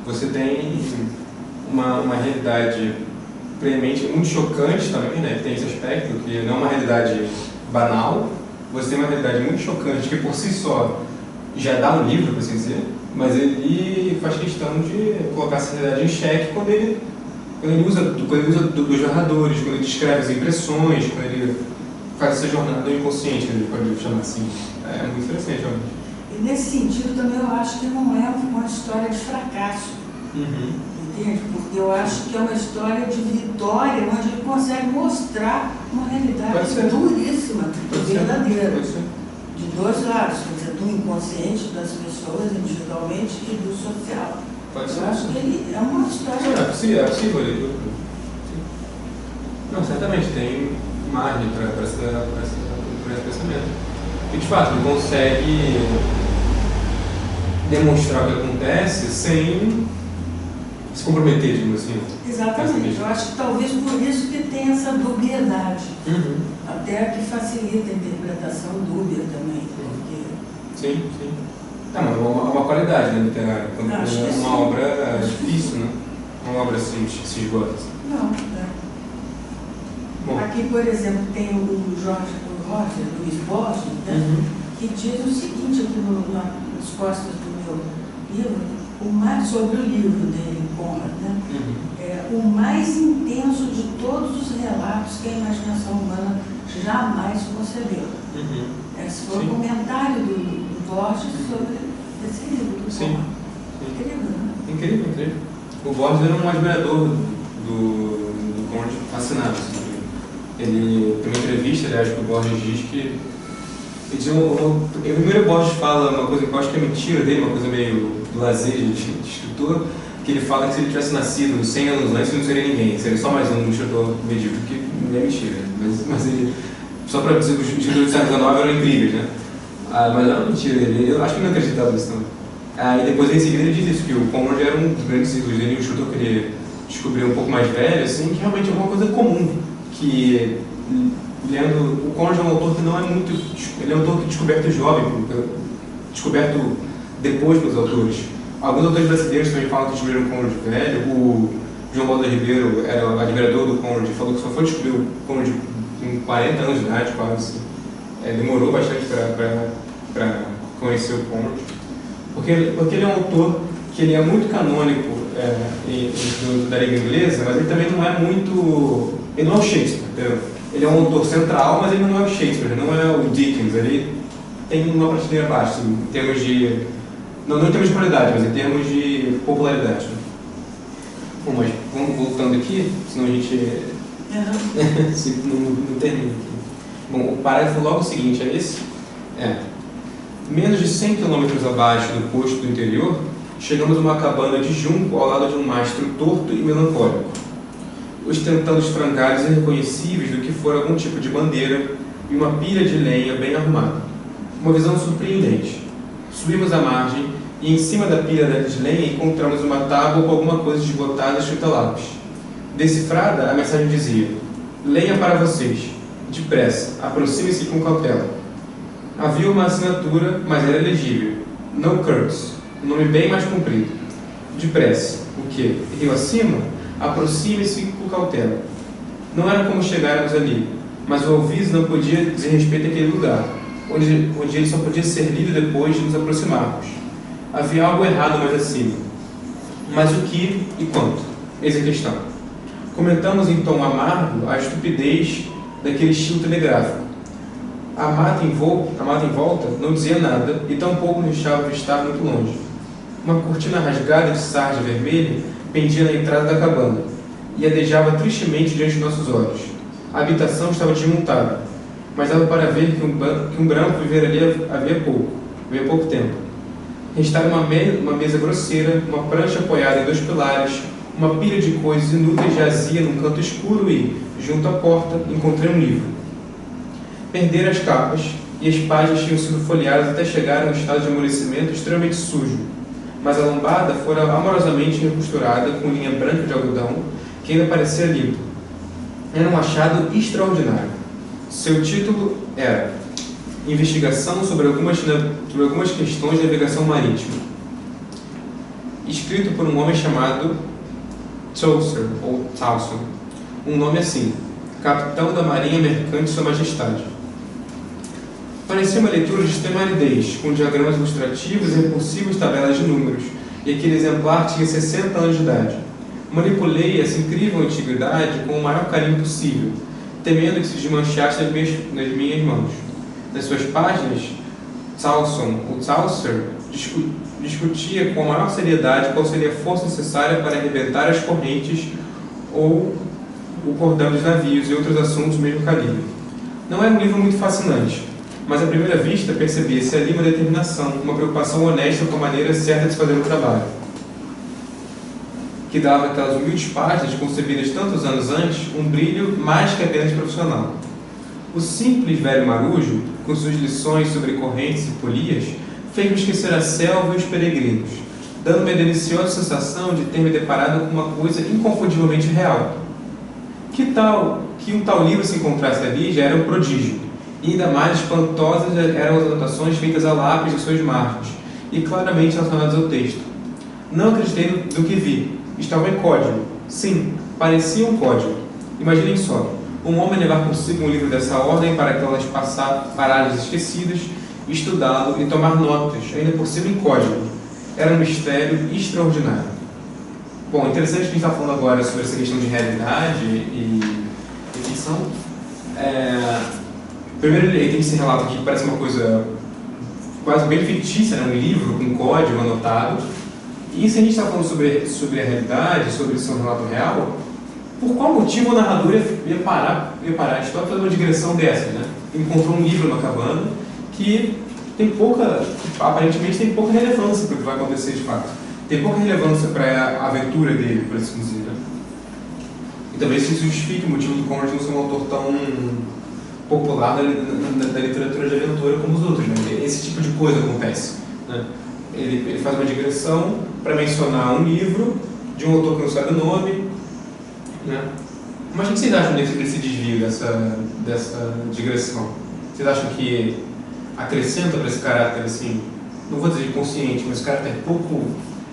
Você tem uma realidade premente muito chocante também, né? Tem esse aspecto, que não é uma realidade banal. Você tem uma realidade muito chocante, que por si só já dá um livro, por assim dizer, mas ele faz questão de colocar essa realidade em xeque quando ele usa dos narradores, quando ele descreve as impressões, quando ele faz essa jornada do inconsciente, ele pode chamar assim. É muito interessante, realmente. E nesse sentido também eu acho que não é uma história de fracasso. Entende? Porque eu acho que é uma história de vitória, onde ele consegue mostrar uma realidade duríssima, verdadeira. De dois lados, quer dizer, do inconsciente das pessoas individualmente e do social. Eu acho que ele é uma história... É possível a leitura. Não, certamente tem margem para esse pensamento. E de fato, ele consegue demonstrar o que acontece sem se comprometer, digamos assim. Exatamente. Eu acho que talvez por isso que tem essa dubiedade. Até que facilita a interpretação dúbia também. Porque... Sim. É uma qualidade, né, literária. É uma obra difícil, né? Uma obra assim, que se esgota. Não, Bom. Aqui, por exemplo, tem o Roger Luiz Borges, né, que diz o seguinte aqui nas costas do meu livro, sobre o livro dele, Conrad, né? O mais intenso de todos os relatos que a imaginação humana jamais concebeu. Esse foi o comentário do Borges sobre esse livro do Conrad. Incrível, né? Incrível. O Borges era um admirador do Conrad, fascinado. Ele tem uma entrevista, aliás, que o Borges diz que... o primeiro Borges fala uma coisa que eu acho que é mentira dele, uma coisa meio do lazer de escritor, que ele fala que se ele tivesse nascido 100 anos antes, ele não seria ninguém, seria só mais um escritor medíocre, que não é mentira, mas ele... Só para dizer que os escritores do século XIX eram incríveis, né? Mas não é mentira dele, eu acho que não acreditava nisso não. E depois em seguida ele diz isso, que o Conrad era um dos grandes ídolos dele, um escritor que ele descobriu um pouco mais velho, assim, que realmente é uma coisa comum, que lendo, o Conrad é um autor que não é muito, ele é um autor que descoberto jovem, descoberto depois pelos autores. Alguns autores brasileiros também falam que descobriram o Conrad velho. O João Baldo Ribeiro era o admirador do Conrad, falou que só foi descobrir o Conrad com 40 anos de idade, quase. Demorou bastante para conhecer o Conrad, porque ele é um autor que ele é muito canônico da língua inglesa, mas ele também não é muito... Ele não é o Shakespeare, entendeu? Ele é um autor central, mas ele não é o Shakespeare, ele não é o Dickens, ele tem uma prateleira baixa, assim, em termos de... Não em termos de qualidade, mas em termos de popularidade. Bom, mas vamos voltando aqui, senão a gente não termina aqui. Bom, o parágrafo logo seguinte é esse. Menos de 100 km abaixo do posto do interior, chegamos a uma cabana de junco ao lado de um mastro torto e melancólico, ostentando os frangalhos irreconhecíveis do que fora algum tipo de bandeira e uma pilha de lenha bem arrumada. Uma visão surpreendente. Subimos a margem e em cima da pilha de lenha encontramos uma tábua com alguma coisa desbotada escrita a lápis. Decifrada, a mensagem dizia: lenha para vocês. Depressa, aproxime-se com cautela. Havia uma assinatura, mas era legível. No Kurtz, um nome bem mais comprido. Depressa. O quê? Rio acima? Aproxime-se com cautela. Não era como chegarmos ali, mas o aviso não podia dizer respeito àquele lugar, onde ele só podia ser lido depois de nos aproximarmos. Havia algo errado mais acima. Mas o que e quanto? Eis a questão. Comentamos em tom amargo a estupidez daquele estilo telegráfico. A mata em volta não dizia nada e tampouco nos deixava estar muito longe. Uma cortina rasgada de sarja vermelha pendia na entrada da cabana e adejava tristemente diante de nossos olhos. A habitação estava desmontada, mas dava para ver que um branco vivera ali havia pouco tempo. Restava uma mesa grosseira, uma prancha apoiada em 2 pilares, uma pilha de coisas inúteis jazia num canto escuro e, junto à porta, encontrei um livro. Perdera as capas e as páginas tinham sido folheadas até chegar a um estado de amolecimento extremamente sujo, mas a lombada fora amorosamente recosturada com linha branca de algodão que ainda parecia limpa. Era um achado extraordinário. Seu título era Investigação sobre algumas questões de navegação marítima, escrito por um homem chamado Chaucer, ou Towson, um nome assim, capitão da marinha mercante Sua Majestade. Parecia uma leitura de extrema aridez, com diagramas ilustrativos e repulsivas tabelas de números, e aquele exemplar tinha 60 anos de idade. Manipulei essa incrível antiguidade com o maior carinho possível, temendo que se desmanchasse nas minhas mãos. Nas suas páginas, Chaucer discutia com a maior seriedade qual seria a força necessária para arrebentar as correntes ou o cordão dos navios e outros assuntos do mesmo calibre. Não era um livro muito fascinante, mas à primeira vista percebia-se ali uma determinação, uma preocupação honesta com a maneira certa de se fazer o trabalho, que dava aquelas humildes páginas concebidas tantos anos antes um brilho mais que apenas profissional. O simples velho marujo, com suas lições sobre correntes e polias, fez-me esquecer a selva e os peregrinos, dando-me a deliciosa sensação de ter me deparado com uma coisa inconfundivelmente real. Que um tal livro se encontrasse ali já era um prodígio, e ainda mais espantosas eram as anotações feitas a lápis em suas margens, e claramente relacionadas ao texto. Não acreditei no que vi. Estava em código. Sim, parecia um código. Imaginem só, um homem levar consigo um livro dessa ordem para aquelas paragens esquecidas, estudá-lo e tomar notas, ainda por cima em código. Era um mistério extraordinário. Bom, interessante que a gente está falando agora sobre essa questão de realidade e ficção. Primeiro ele tem esse relato aqui que parece uma coisa quase bem fictícia, né? Um livro com código anotado. E se a gente está falando sobre a realidade, sobre esse relato real, Por qual motivo o narrador ia parar a história para fazer uma digressão dessa, né? Encontrou um livro na cabana que aparentemente tem pouca relevância para o que vai acontecer de fato. Tem pouca relevância para a aventura dele, por assim dizer, né? E talvez isso justifique o motivo do Conrad não ser um autor tão popular da literatura de aventura como os outros, né? Esse tipo de coisa acontece, né? Ele faz uma digressão para mencionar um livro de um autor que não sabe o nome, né? Mas o que vocês acham desse desvio, dessa digressão? Vocês acham que acrescenta para esse caráter, assim, não vou dizer consciente, mas esse caráter pouco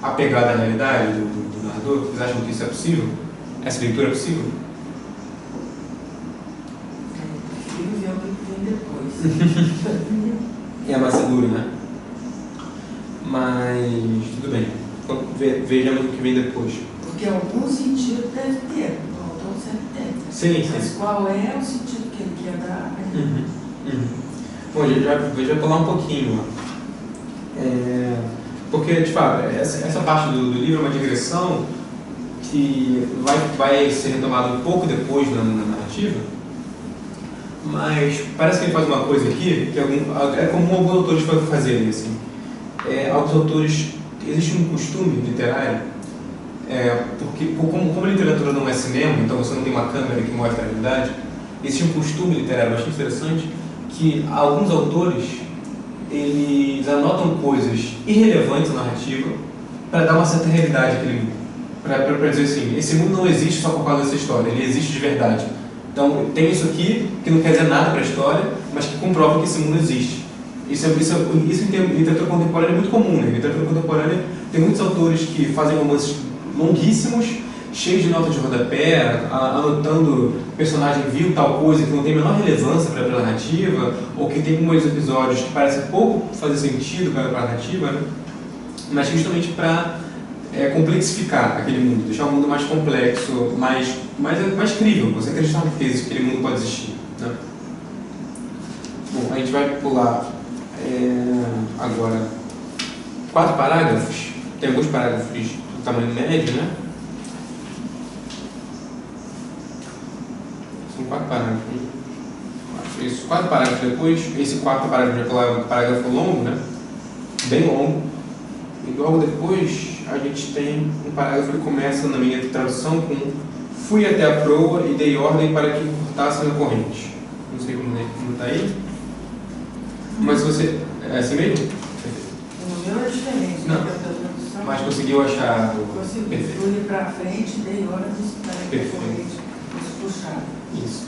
apegado à realidade do narrador? Vocês acham que isso é possível? Essa leitura é possível? Eu prefiro ver o que vem depois. É mais seguro, né? Mas tudo bem. Vejamos o que vem depois. Porque algum sentido deve ter, o autor sempre tem. Sim, Mas sim. qual é o sentido que ele quer dar? Bom, a gente vai pular um pouquinho. Porque, de fato, essa parte do livro é uma digressão que vai ser retomada um pouco depois na narrativa, mas parece que ele faz uma coisa aqui que é comum alguns autores fazerem, assim. Alguns autores, existe um costume literário, porque como a literatura não é cinema, então você não tem uma câmera que mostra a realidade, existe um costume literário bastante interessante que alguns autores eles anotam coisas irrelevantes na narrativa para dar uma certa realidade àquele mundo, para dizer assim, esse mundo não existe só por causa dessa história, ele existe de verdade. Então tem isso aqui que não quer dizer nada para a história, mas que comprova que esse mundo existe. Isso em literatura contemporânea é muito comum, né? Em literatura contemporânea tem muitos autores que fazem romances longuíssimos, cheios de notas de rodapé, anotando personagem viu tal coisa que não tem a menor relevância para a narrativa, ou que tem alguns episódios que parecem pouco fazer sentido para a narrativa, né? Mas justamente para complexificar aquele mundo, deixar o mundo mais complexo, mais crível, você acreditar que aquele mundo pode existir, né? Bom, a gente vai pular agora 4 parágrafos, tem alguns parágrafos do tamanho médio, né? São 4 parágrafos. Isso, 4 parágrafos depois, esse 4º parágrafo já pular é um parágrafo longo, né? Bem longo. E logo depois a gente tem um parágrafo que começa na minha tradução com fui até a proa e dei ordem para que cortassem a corrente. Não sei como está aí. Mas você... É assim mesmo? O meu é diferente, Não. Da tradução. Mas conseguiu achar... Consegui. Perfeito. Fui para frente, dei ordens para que a Perfeito. corrente fosse puxada. Isso.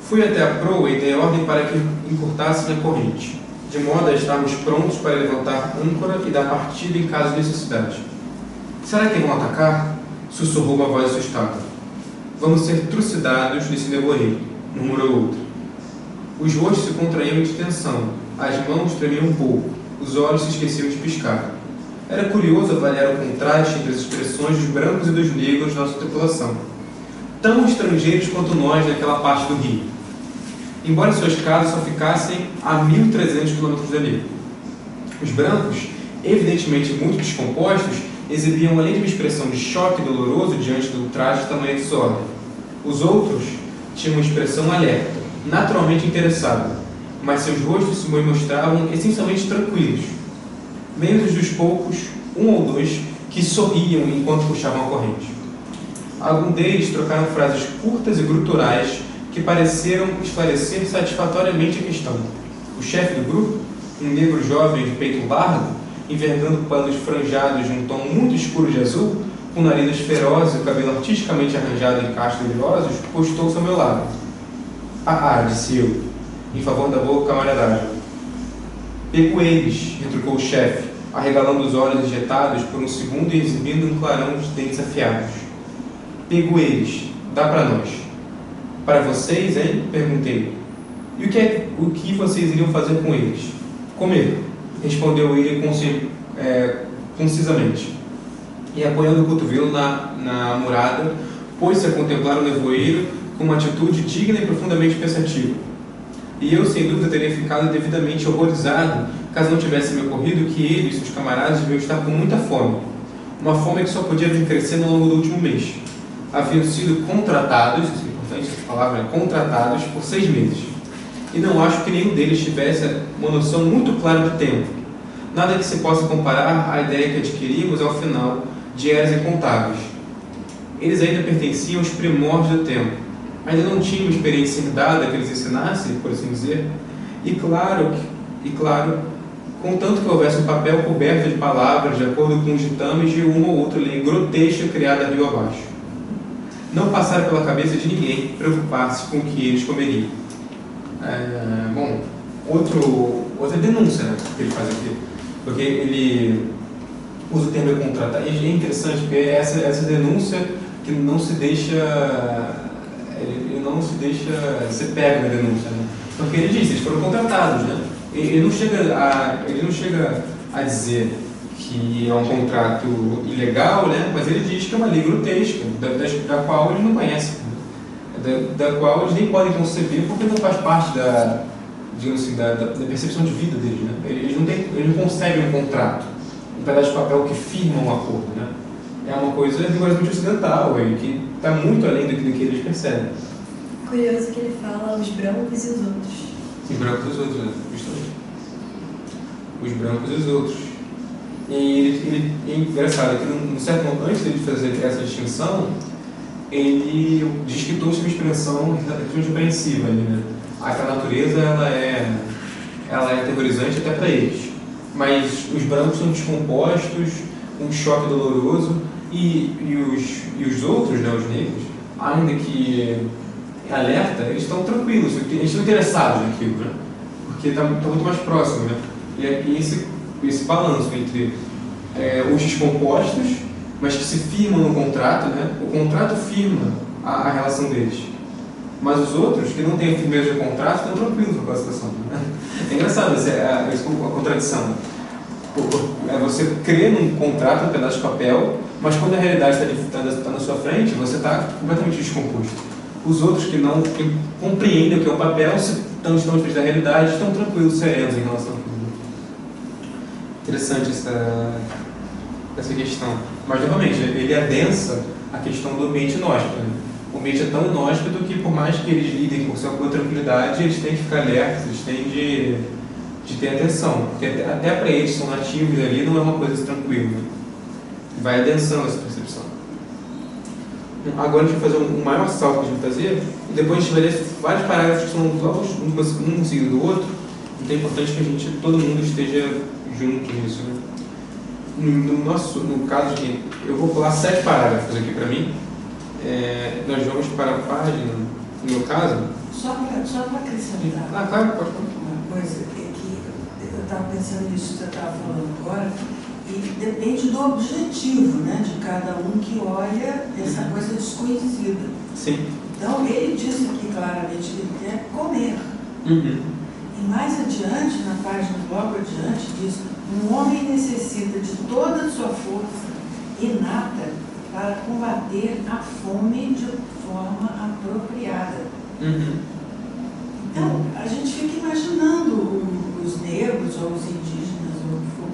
Fui até a proa e dei ordem para que encurtassem a corrente, de modo a estarmos prontos para levantar âncora e dar partida em caso de necessidade. Será que vão atacar? Sussurrou uma voz assustada. Vamos ser trucidados desse nevoeiro, murmurou outro. Os rostos se contraíam de tensão, as mãos tremiam um pouco, os olhos se esqueciam de piscar. Era curioso avaliar o contraste entre as expressões dos brancos e dos negros da nossa tripulação, tão estrangeiros quanto nós naquela parte do rio, embora suas casas só ficassem a 1.300 quilômetros dali. Os brancos, evidentemente muito descompostos, exibiam além de uma expressão de choque doloroso diante do traje de tamanha desordem. Os outros tinham uma expressão alerta, naturalmente interessada, mas seus rostos se mostravam essencialmente tranquilos, menos dos poucos, um ou dois, que sorriam enquanto puxavam a corrente. Alguns deles trocaram frases curtas e guturais que pareceram esclarecer satisfatoriamente a questão. O chefe do grupo, um negro jovem de peito largo, envergando panos franjados de um tom muito escuro de azul, com narinas ferozes e o cabelo artisticamente arranjado em cachos brilhosos, postou-se ao meu lado. Disse eu, em favor da boa camaradagem. Pego eles, retrucou o chefe, arregalando os olhos injetados por um segundo e exibindo um clarão de dentes afiados. Pego eles, dá para nós. Para vocês, hein? Perguntei. E o que vocês iriam fazer com eles? Comer, respondeu ele concisamente. E apoiando o cotovelo na murada, pôs-se a contemplar o nevoeiro com uma atitude digna e profundamente pensativa. E eu, sem dúvida, teria ficado devidamente horrorizado caso não tivesse me ocorrido que ele e seus camaradas deviam estar com muita fome. Uma fome que só podia vir crescendo ao longo do último mês. haviam sido contratados, isso é importante, essa palavra, contratados por 6 meses. E não acho que nenhum deles tivesse uma noção muito clara do tempo. Nada que se possa comparar à ideia que adquirimos ao final de eras incontáveis. Eles ainda pertenciam aos primórdios do tempo. Ainda não tinham experiência herdada que eles ensinassem, por assim dizer. E claro, contanto que houvesse um papel coberto de palavras de acordo com os ditames de uma ou outra lei grotesca criada rio abaixo. Não passara pela cabeça de ninguém preocupar-se com o que eles comeriam. Outra denúncia, né, que ele faz aqui, porque ele usa o termo contratar. E é interessante porque essa denúncia que não se deixa, ele não se deixa ser pego na denúncia, né? Porque ele diz, eles foram contratados, né? Ele não chega a dizer que é um contrato ilegal, né? Mas ele diz que é uma lei grotesca, da qual eles não conhecem, né? da qual eles nem podem conceber porque não faz parte da percepção de vida deles, né? Eles não concebem um contrato, um pedaço de papel que firma um acordo, né? É uma coisa rigorosamente ocidental e que está muito além do que eles percebem. Curioso que ele fala os brancos e os outros. Os brancos e os outros, né? Justamente. Os brancos e os outros. E é engraçado que antes de fazer essa distinção, ele diz que todos têm uma expressão relativamente apreensiva ali, né? A natureza ela é aterrorizante até para eles. Mas os brancos são descompostos, um choque doloroso, e os outros, né, os negros, ainda que alerta, eles estão tranquilos, eles estão interessados naquilo, né? Porque está muito mais próximo, né? E esse balanço entre os descompostos, mas que se firmam no contrato, né? O contrato firma a relação deles. Mas os outros, que não têm a firmeza do contrato, estão tranquilos com a situação, né? É engraçado a contradição. Você crê num contrato, um pedaço de papel, mas quando a realidade está na sua frente, você está completamente descomposto. Os outros que compreendem o que é o papel, se estão à frente da realidade, estão tranquilos, serenos em relação a tudo. Interessante essa questão. Mas, novamente, ele adensa a questão do ambiente inóspito, né? O ambiente é tão inóspito que, por mais que eles lidem com sua tranquilidade, eles têm que ficar alertas, eles têm de ter atenção. Porque até para eles que são nativos ali, não é uma coisa tranquila. Vai adensando essa percepção. Agora a gente vai fazer um maior salto que a gente vai fazer, e depois a gente vai ler vários parágrafos que são um seguido do outro. Então é importante que todo mundo esteja junto nisso, né? No caso aqui, eu vou pular 7 parágrafos aqui para mim. Nós vamos para a página, no meu caso. Só para acrescentar. Claro, pode falar. Uma coisa que eu estava pensando nisso que você estava falando agora, e depende do objetivo, né, de cada um que olha essa coisa desconhecida. Sim. Então, ele diz aqui claramente que ele quer comer. E mais adiante, na página logo adiante, diz: um homem necessita de toda a sua força inata para combater a fome de forma apropriada. Então, a gente fica imaginando os negros ou os indígenas ou o que for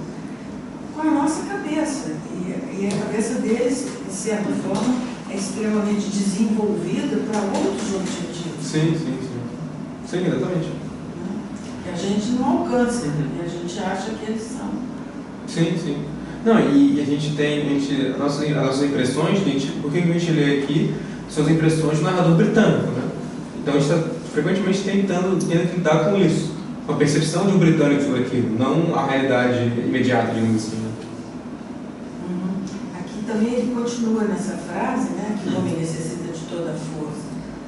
com a nossa cabeça. E a cabeça deles, de certa forma, é extremamente desenvolvida para outros objetivos. Sim, exatamente. E a gente não alcança, e a gente acha que eles são. Sim. Não, e a gente tem, as nossas impressões, por que a gente lê aqui, são as impressões do narrador britânico, né? Então a gente está frequentemente tentando lidar com isso, com a percepção de um britânico sobre aquilo, não a realidade imediata, digamos assim, né? Aqui também ele continua nessa frase, né, que o homem necessita de toda a força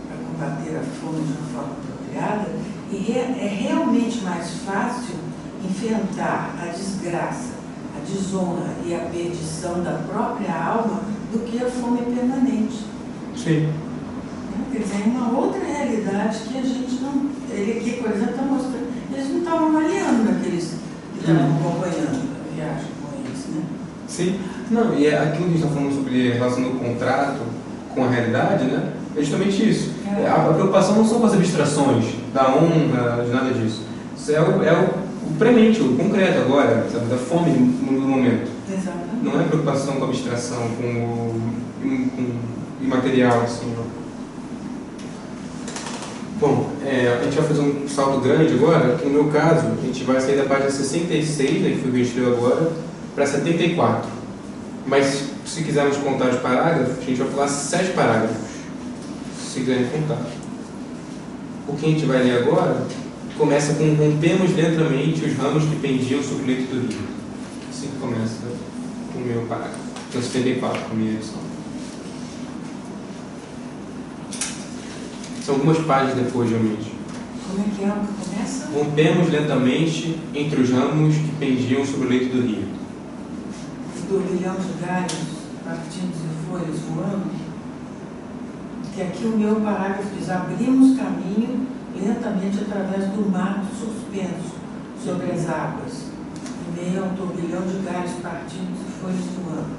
para combater a fome de uma forma apropriada, e é realmente mais fácil enfrentar a desgraça, a desonra e a perdição da própria alma do que a fome permanente. Sim. Quer dizer, é uma outra realidade que a gente não... Ele aqui, por exemplo, está mostrando... Eles não estavam avaliando naqueles que estavam acompanhando a viagem com eles, né? Sim. Não, e aquilo que a gente está falando sobre a relação do contrato com a realidade, né? É justamente isso. A preocupação não são com as abstrações da honra, de nada disso. Isso é o premente, o concreto agora, sabe, da fome no momento. Exatamente. Não é preocupação com a abstração, com imaterial, assim, ó. Bom, a gente vai fazer um salto grande agora, que no meu caso, a gente vai sair da página 66, né, que foi o que a gente leu agora, para 74. Mas, se quisermos contar os parágrafos, a gente vai pular 7 parágrafos, se quiserem contar. O que a gente vai ler agora começa com rompemos lentamente os ramos que pendiam sobre o leito do rio. Assim que começa o meu parágrafo. Então, 74, com a minha edição. São algumas páginas depois, realmente. Como é que é o que começa? Rompemos lentamente entre os ramos que pendiam sobre o leito do rio. O turbilhão de galhos, partidos e folhas voando. Que aqui o meu parágrafo diz: abrimos caminho lentamente através do mato suspenso sobre as águas, em meio a um turbilhão de galhos partidos e folhas voando.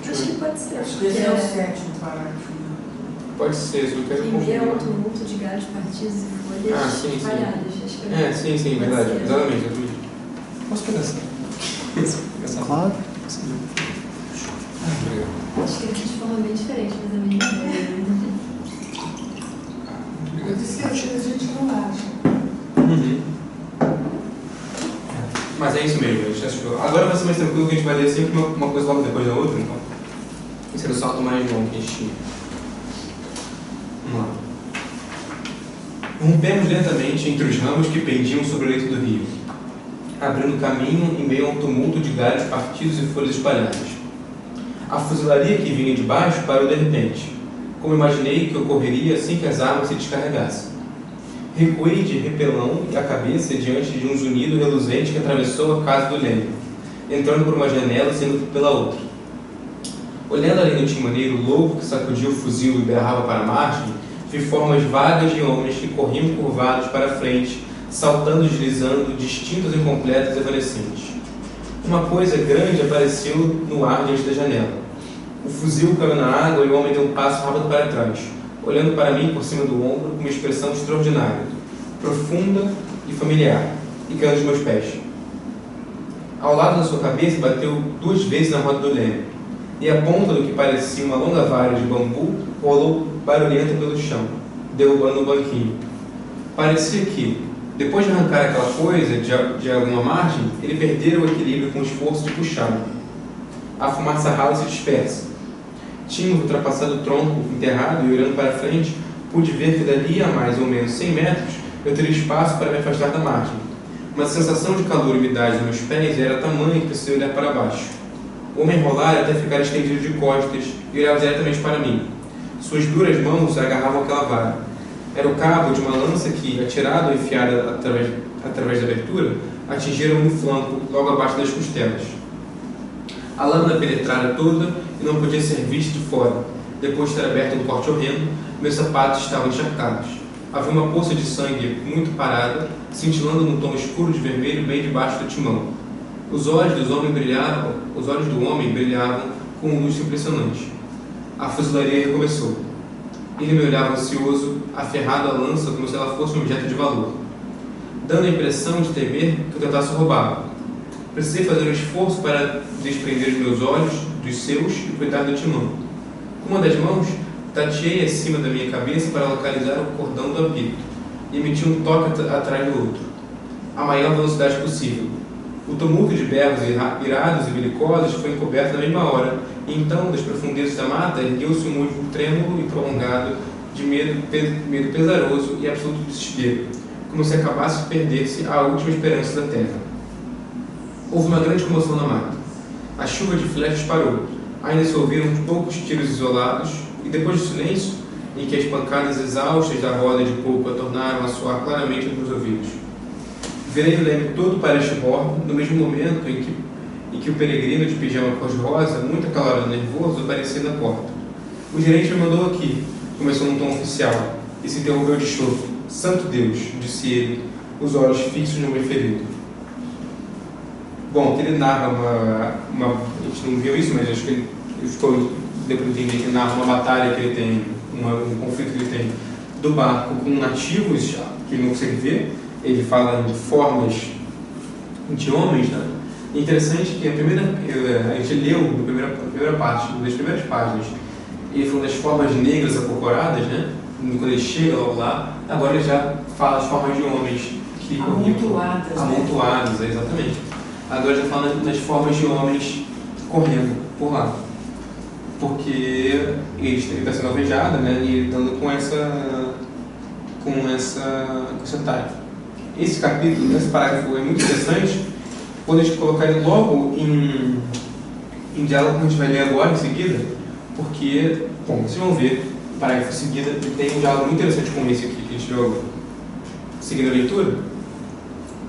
Acho que pode ser. Acho que esse é o 7º parágrafo. Pode ser, se eu quero Em meio a um tumulto de galhos partidos e folhas sim, espalhadas. Acho que é sim, pode verdade. ser. Exatamente. Posso pegar essa? Claro. Obrigado. Acho que é de forma bem diferente, mas a minha ideia. Eu disse que às vezes a gente não acha. Uhum. Mas é isso mesmo, gente. Agora vai ser mais tranquilo, que a gente vai ler sempre uma coisa logo depois da outra, então. Esse era o salto mais longo que a gente tinha. Vamos lá. Rompemos lentamente entre os ramos que pendiam sobre o leito do rio, abrindo caminho em meio a um tumulto de galhos partidos e folhas espalhadas. A fuzilaria que vinha de baixo parou de repente, como imaginei que ocorreria assim que as armas se descarregassem. Recuei de repelão a cabeça diante de um zunido reluzente que atravessou a casa do Leme, entrando por uma janela e saindo pela outra. Olhando ali no timoneiro louco que sacudia o fuzil e berrava para a margem, vi formas vagas de homens que corriam curvados para a frente, saltando e deslizando, distintos, incompletos e evanescentes. Uma coisa grande apareceu no ar diante da janela. O fuzil caiu na água e o homem deu um passo rápido para trás, olhando para mim por cima do ombro com uma expressão extraordinária, profunda e familiar, e caiu nos meus pés. Ao lado da sua cabeça bateu 2 vezes na roda do leme, e a ponta do que parecia uma longa vara de bambu rolou barulhenta pelo chão, derrubando o banquinho. Parecia que, depois de arrancar aquela coisa de alguma margem, ele perdera o equilíbrio com o esforço de puxá-lo. A fumaça rala se dispersa. Tínhamos ultrapassado o tronco enterrado e, olhando para frente, pude ver que dali a mais ou menos 100 metros eu teria espaço para me afastar da margem. Uma sensação de calor e umidade nos meus pés era tamanha que precisei olhar para baixo. O homem rolara até ficar estendido de costas e olhava diretamente para mim. Suas duras mãos agarravam aquela vara. Era o cabo de uma lança que, atirado ou enfiada através da abertura, atingiram no flanco, logo abaixo das costelas. A lâmina penetrara toda e não podia ser vista de fora. Depois de ter aberto um corte horrendo, meus sapatos estavam encharcados. Havia uma poça de sangue muito parada, cintilando num tom escuro de vermelho bem debaixo do timão. Os olhos do homem brilhavam com um luxo impressionante. A fuzilaria recomeçou. Ele me olhava ansioso, aferrado à lança como se ela fosse um objeto de valor, dando a impressão de temer que eu tentasse roubá-la. Precisei fazer um esforço para desprender os meus olhos dos seus e cuidar do timão. Com uma das mãos, tateei acima da minha cabeça para localizar o cordão do apito e emiti um toque atrás do outro, a maior velocidade possível. O tumulto de berros irados e belicosos foi encoberto na mesma hora, e então, das profundezas da mata, ergueu-se um uivo trêmulo e prolongado de medo pesaroso e absoluto desespero, como se acabasse de perder-se a última esperança da terra. Houve uma grande comoção na mata. A chuva de flechas parou. Ainda se ouviram poucos tiros isolados, e depois do silêncio, em que as pancadas exaustas da roda de polpa tornaram a soar claramente nos meus ouvidos, virei o leme todo para este bordo, no mesmo momento em que o peregrino de pijama cor-de-rosa, muito acalorado e nervoso, aparecia na porta. O gerente me mandou aqui, começou num tom oficial, e se interrompeu de chofre. Santo Deus, disse ele, os olhos fixos no meu ferido. Bom, ele narra a gente não viu isso, mas acho que deu para entender que ele narra uma batalha que ele tem, um conflito que ele tem do barco com nativos que ele não consegue ver. Ele fala de formas de homens, né? É interessante que a gente leu na primeira parte, das primeiras páginas, ele falou das formas negras acocoradas, né? Quando ele chega logo lá, agora ele já fala as formas de homens que amontoadas. Amontoadas, exatamente. Agora já fala das formas de homens correndo por lá. Porque ele está sendo alvejado, né? E ele dando com essa tarefa. Esse capítulo, esse parágrafo é muito interessante quando a gente colocar ele logo em diálogo, como a gente vai ler agora em seguida, porque, bom, vocês vão ver, o parágrafo em seguida tem um diálogo muito interessante com esse aqui que a gente viu agora. Seguindo a leitura,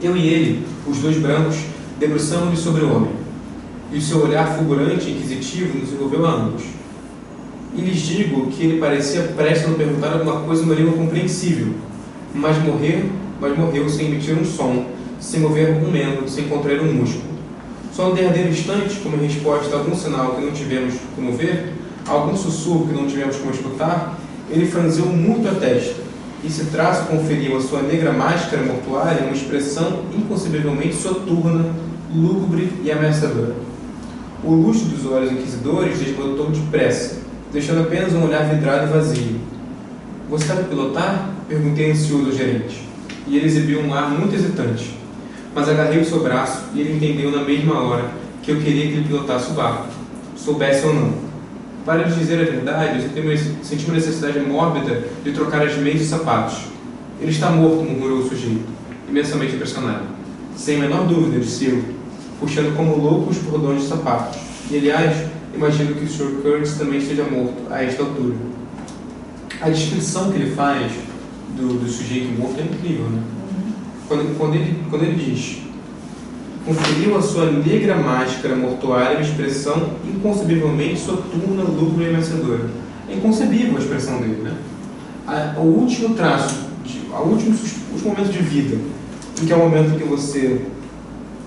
eu e ele, os dois brancos, debruçamos-nos sobre o homem, e o seu olhar fulgurante e inquisitivo nos envolveu a ambos. E lhes digo que ele parecia prestes a nos perguntar alguma coisa numa língua compreensível, mas morreu sem emitir um som, sem mover um membro, sem contrair um músculo. Só no derradeiro instante, como resposta a algum sinal que não tivemos como ver, a algum sussurro que não tivemos como escutar, ele franziu muito a testa, e esse traço conferiu à sua negra máscara mortuária uma expressão inconcebivelmente soturna, lúgubre e ameaçadora. O luxo dos olhos inquisidores desbotou depressa, deixando apenas um olhar vidrado e vazio. Você sabe pilotar? Perguntei ansioso ao gerente, e ele exibiu um ar muito hesitante. Mas agarrei o seu braço e ele entendeu na mesma hora que eu queria que ele pilotasse o barco, soubesse ou não. Para lhe dizer a verdade, eu senti uma necessidade mórbida de trocar as meias e sapatos. Ele está morto, murmurou o sujeito, imensamente impressionado. Sem a menor dúvida, disse eu, puxando como louco os cordões de sapatos. E, aliás, imagino que o Sr. Curtis também esteja morto a esta altura. A descrição que ele faz do sujeito morto é incrível, né? Quando ele diz: conferiu a sua negra máscara mortuária uma expressão inconcebivelmente soturna, lúgubre e ameaçadora. É inconcebível a expressão dele, né? O último traço, o último momento de vida, em que é o momento em que você,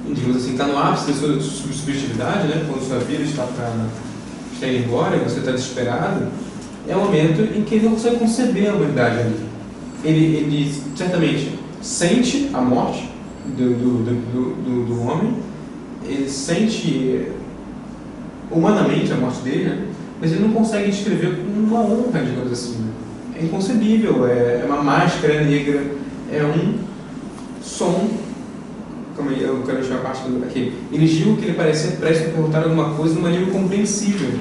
digamos assim, está no ápice da sua subjetividade, né? Quando sua vida está indo embora, você está desesperado, é o momento em que ele não consegue conceber a humanidade ali. Ele certamente sente a morte do homem, ele sente humanamente a morte dele, né? Mas ele não consegue descrever como uma honra, digamos assim. Né? É inconcebível, é uma máscara negra, é um som. Como eu quero deixar a parte aqui. Ele diz que ele parecia prestes a perguntar alguma coisa numa língua compreensível.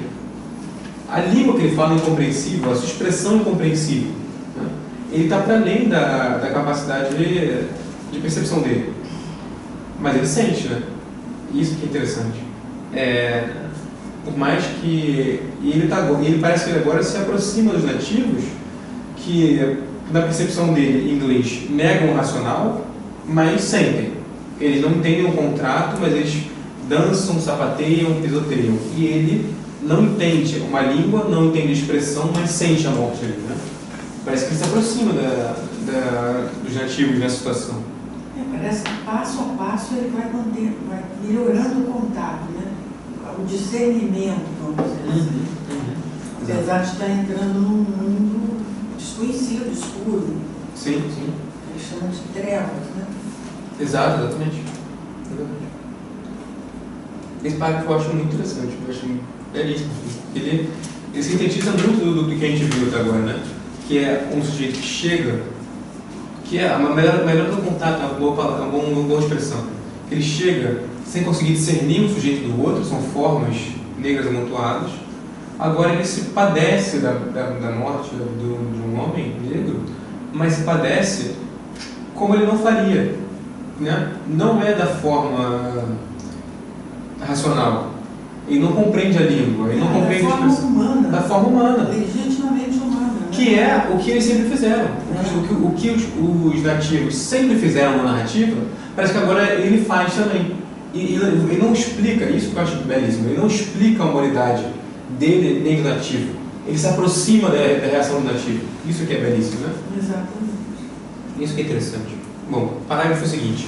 A língua que ele fala é incompreensível, a sua expressão é incompreensível. Né? Ele está para além da capacidade de percepção dele. Mas ele sente, né? Isso que é interessante. Por mais que... ele parece que agora se aproxima dos nativos que, na percepção dele, em inglês, negam o racional, mas sentem. Eles não entendem o contrato, mas eles dançam, sapateiam, pisoteiam. E ele não entende uma língua, não entende a expressão, mas sente a morte ali, né? Parece que ele se aproxima dos nativos nessa situação. Parece que passo a passo ele vai melhorando o contato, né? O discernimento, vamos dizer assim. Apesar de estar entrando num mundo desconhecido, escuro. Sim, sim. Eles chamam de trevas, né? Exatamente. Esse parágrafo eu acho muito interessante, eu acho belíssimo. Ele sintetiza muito do que a gente viu até agora, né? Que é um sujeito que chega, que é a melhor do contato, é uma boa expressão. Ele chega sem conseguir discernir um sujeito do outro, são formas negras amontoadas. Agora ele se padece da morte de um homem negro, mas se padece como ele não faria, né? Não é da forma racional. Ele não compreende a língua, ele não compreende da forma humana. Da forma humana. Legitimamente humana. Né? Que é o que eles sempre fizeram. O que os nativos sempre fizeram na narrativa, parece que agora ele faz também. E ele não explica, isso que eu acho belíssimo, ele não explica a moralidade dele nem do nativo. Ele se aproxima da reação do nativo. Isso que é belíssimo, né? Exatamente. Isso que é interessante. Bom, o parágrafo é o seguinte.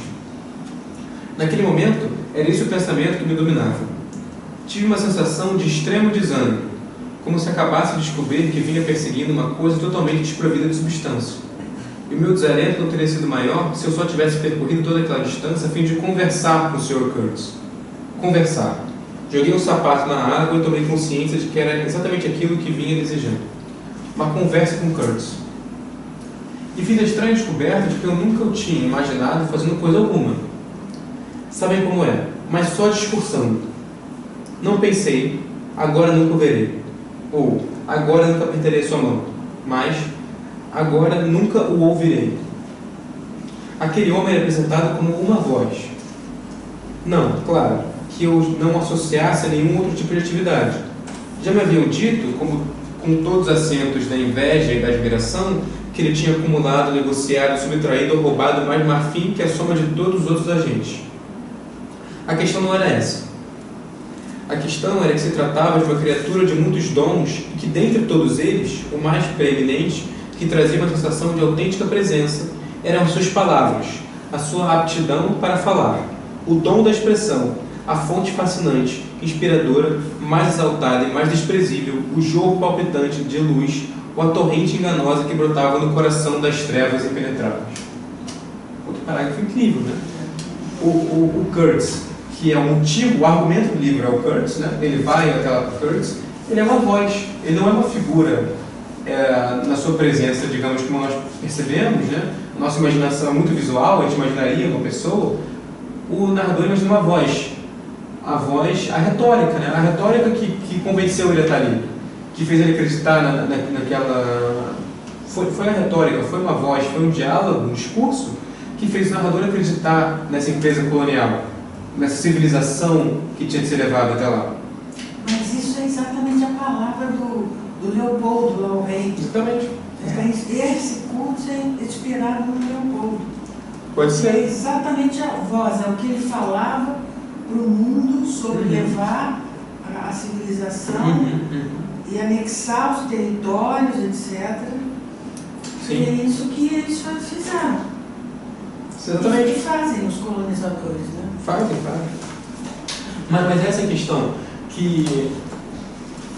Naquele momento, era esse o pensamento que me dominava. Tive uma sensação de extremo desânimo, como se acabasse de descobrir que vinha perseguindo uma coisa totalmente desprovida de substância. E o meu desalento não teria sido maior se eu só tivesse percorrido toda aquela distância a fim de conversar com o Sr. Curtis. conversar. Joguei um sapato na água e tomei consciência de que era exatamente aquilo que vinha desejando. Uma conversa com Kurtz. E fiz a estranha descoberta de que eu nunca o tinha imaginado fazendo coisa alguma. Sabem como é, mas só discursando. Não pensei, agora nunca o verei. Ou, agora nunca apertarei sua mão. Mas, agora nunca o ouvirei. Aquele homem era apresentado como uma voz. Não, claro, que eu não associasse a nenhum outro tipo de atividade. Já me haviam dito, como com todos os acentos da inveja e da admiração, que ele tinha acumulado, negociado, subtraído ou roubado mais marfim que a soma de todos os outros agentes. A questão não era essa. A questão era que se tratava de uma criatura de muitos dons e que, dentre todos eles, o mais preeminente, que trazia uma sensação de autêntica presença, eram as suas palavras, a sua aptidão para falar, o dom da expressão, a fonte fascinante, inspiradora, mais exaltada e mais desprezível, o jogo palpitante de luz, ou a torrente enganosa que brotava no coração das trevas impenetráveis. Outro parágrafo incrível, né? O Kurtz, que é o motivo, o argumento do livro é o Kurtz, né? Ele vai até lá para o Kurtz, ele é uma voz, ele não é uma figura na sua presença, digamos, como nós percebemos, né? A nossa imaginação é muito visual, a gente imaginaria uma pessoa, o narrador imagina uma voz, a voz, a retórica, né? A retórica que convenceu ele a estar ali, que fez ele acreditar naquela... Foi a retórica, foi uma voz, foi um diálogo, um discurso que fez o narrador acreditar nessa empresa colonial, nessa civilização que tinha de ser levada até lá. Mas isso é exatamente a palavra do Leopoldo, lá o rei. Exatamente. Esse culto é inspirado no Leopoldo. Pode ser. É exatamente a voz, é o que ele falava para o mundo sobre levar a civilização e anexar os territórios, etc. Sim. E é isso que eles fizeram. Exatamente. Isso que fazem os colonizadores, né? Fazem. Mas essa é a questão, que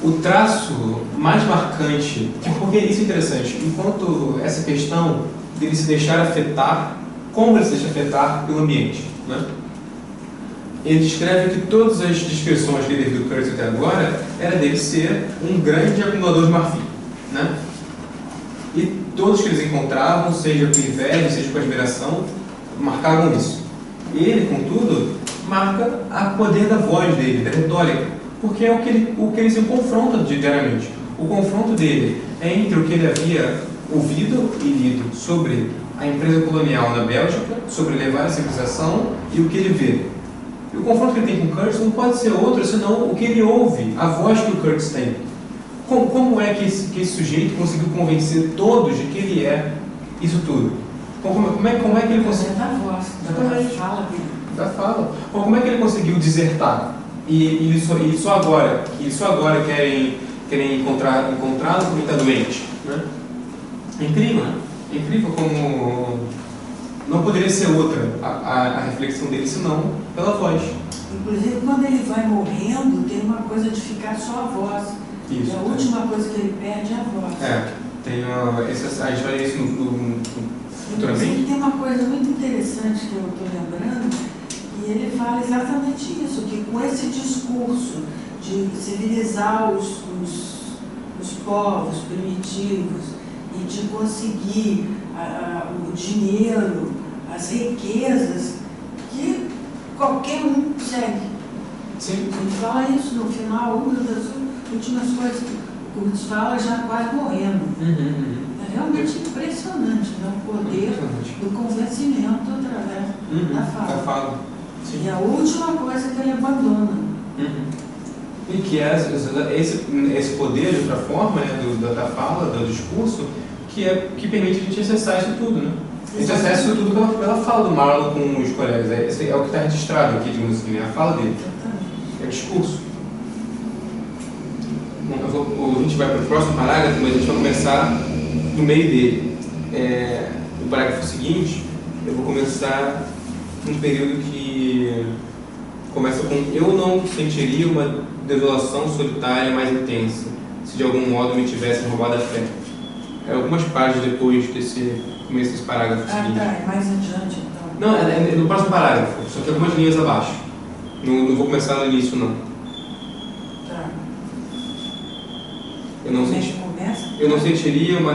o traço mais marcante, porque isso é interessante, enquanto essa questão dele se deixar afetar, como ele se deixa afetar pelo ambiente, né? Ele descreve que todas as descrições que ele teve do Kurtz até agora era dele ser um grande acumulador de marfim, né? E todos que eles encontravam, seja com inveja, seja com admiração, marcavam isso. Ele, contudo, marca o poder da voz dele, da retórica, porque é o que ele se confronta diariamente. O confronto dele é entre o que ele havia ouvido e lido sobre a empresa colonial na Bélgica, sobre levar a civilização, e o que ele vê. E o confronto que ele tem com o Kurtz não pode ser outro senão o que ele ouve, a voz que o Kurtz tem. Como é que esse sujeito conseguiu convencer todos de que ele é isso tudo? Como é que ele conseguiu... Da voz, da fala dele. Da fala. Como é que ele conseguiu desertar? E só agora querem encontrá-lo porque ele está doente, né? É incrível, né? É incrível como não poderia ser outra a reflexão dele, senão pela voz. Inclusive, quando ele vai morrendo, tem uma coisa de ficar só a voz. Isso, e a última coisa que ele perde é a voz. A gente vai isso futuramente. Inclusive, tem uma coisa muito interessante que eu estou lembrando, e ele fala exatamente isso, que com esse discurso de civilizar os povos primitivos e de conseguir o dinheiro, as riquezas, que qualquer um consegue. Sim. Ele fala isso no final, uma das últimas coisas que o Kurtz fala, já quase morrendo. É realmente impressionante, né? O poder do convencimento através da fala. Sim. E a última coisa que ele abandona. E que é esse poder, de outra forma, né, da fala, do discurso, que permite a gente acessar isso tudo, né? A gente acessa isso tudo pela fala do Marlon com os colegas. Esse é o que está registrado aqui, digamos assim, né? A fala dele. É o discurso. Bom, a gente vai para o próximo parágrafo, mas a gente vai começar no meio dele. No parágrafo seguinte, eu vou começar num período que começa com: eu não sentiria uma desolação solitária mais intensa se de algum modo me tivessem roubado a fé. Algumas páginas depois desse começo desse parágrafo seguinte. É mais adiante então. Não, é no próximo parágrafo, só que algumas linhas abaixo. Não vou começar no início, não. Tá. Eu não sentiria uma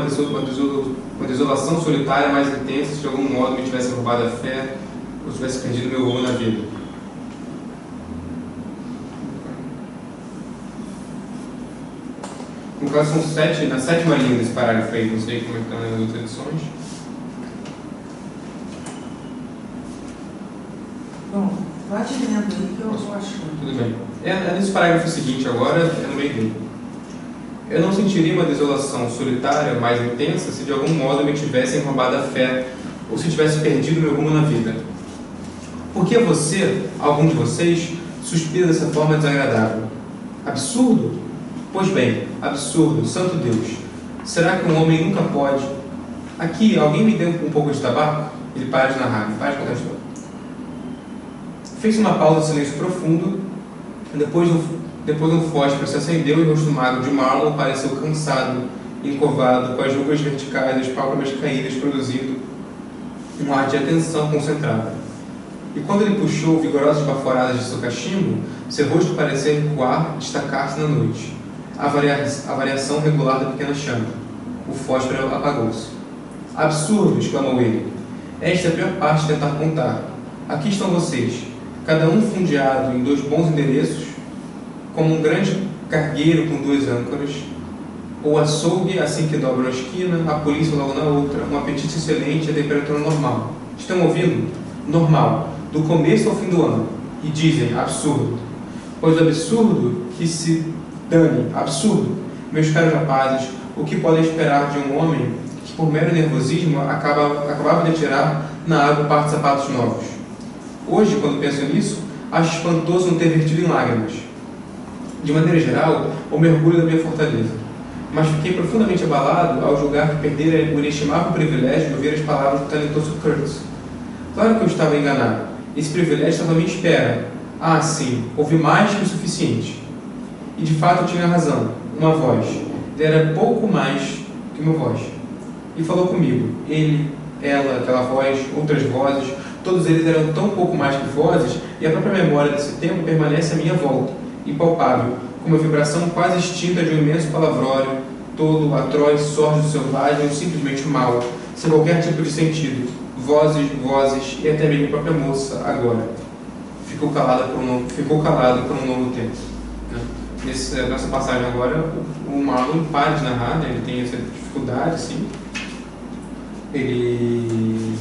desolação solitária mais intensa se de algum modo me tivesse roubado a fé ou tivesse perdido meu rumo na vida. No caso, são na sétima linha desse parágrafo aí, não sei como é que está nas outras edições. Bom, pode lendo aí que eu vou achando. Tudo bem. É nesse parágrafo seguinte agora, é no meio dele. Eu não sentiria uma desolação solitária mais intensa se de algum modo me tivessem roubado a fé ou se tivesse perdido meu rumo na vida. Por que você, algum de vocês, suspira dessa forma desagradável? Absurdo? Pois bem, absurdo, santo Deus. Será que um homem nunca pode... Aqui, alguém me deu um pouco de tabaco? Ele para de narrar, para de contar a história. Fez uma pausa de silêncio profundo. Depois um fósforo se acendeu e o rosto magro de Marlon pareceu cansado, encovado, com as rugas verticais e as pálpebras caídas, produzindo um ar de atenção concentrada. E quando ele puxou vigorosas baforadas de seu cachimbo, seu rosto parecia recuar, destacar-se na noite. A variação regular da pequena chama. O fósforo apagou-se. Absurdo! Exclamou ele. Esta é a pior parte de tentar contar. Aqui estão vocês, cada um fundeado em 2 bons endereços, como um grande cargueiro com 2 âncoras, ou açougue assim que dobra uma esquina, a polícia logo na outra, um apetite excelente e a temperatura normal. Estão ouvindo? Normal, do começo ao fim do ano. E dizem, absurdo. Pois o absurdo que se dane, absurdo. Meus caros rapazes, o que podem esperar de um homem que por mero nervosismo acabava de atirar na água um par de sapatos novos? Hoje, quando penso nisso, acho espantoso não ter vertido em lágrimas. De maneira geral, o mergulho da minha fortaleza. Mas fiquei profundamente abalado ao julgar que perdera o inestimável privilégio de ouvir as palavras do talentoso Kurtz. Claro que eu estava enganado. Esse privilégio estava à minha espera. Ah, sim, ouvi mais que o suficiente. E de fato eu tinha razão. Uma voz. Ele era pouco mais que uma voz. E falou comigo. Ele, ela, aquela voz, outras vozes, todos eles eram tão pouco mais que vozes, e a própria memória desse tempo permanece à minha volta, impalpável, com uma vibração quase extinta de um imenso palavrório, tolo, atroz, sórdido, selvagem ou simplesmente mau, sem qualquer tipo de sentido. Vozes, e até mesmo a própria moça, agora. Ficou calado por um longo tempo. Nessa passagem agora, o Marlon para de narrar, né? Ele tem essa dificuldade, sim. Ele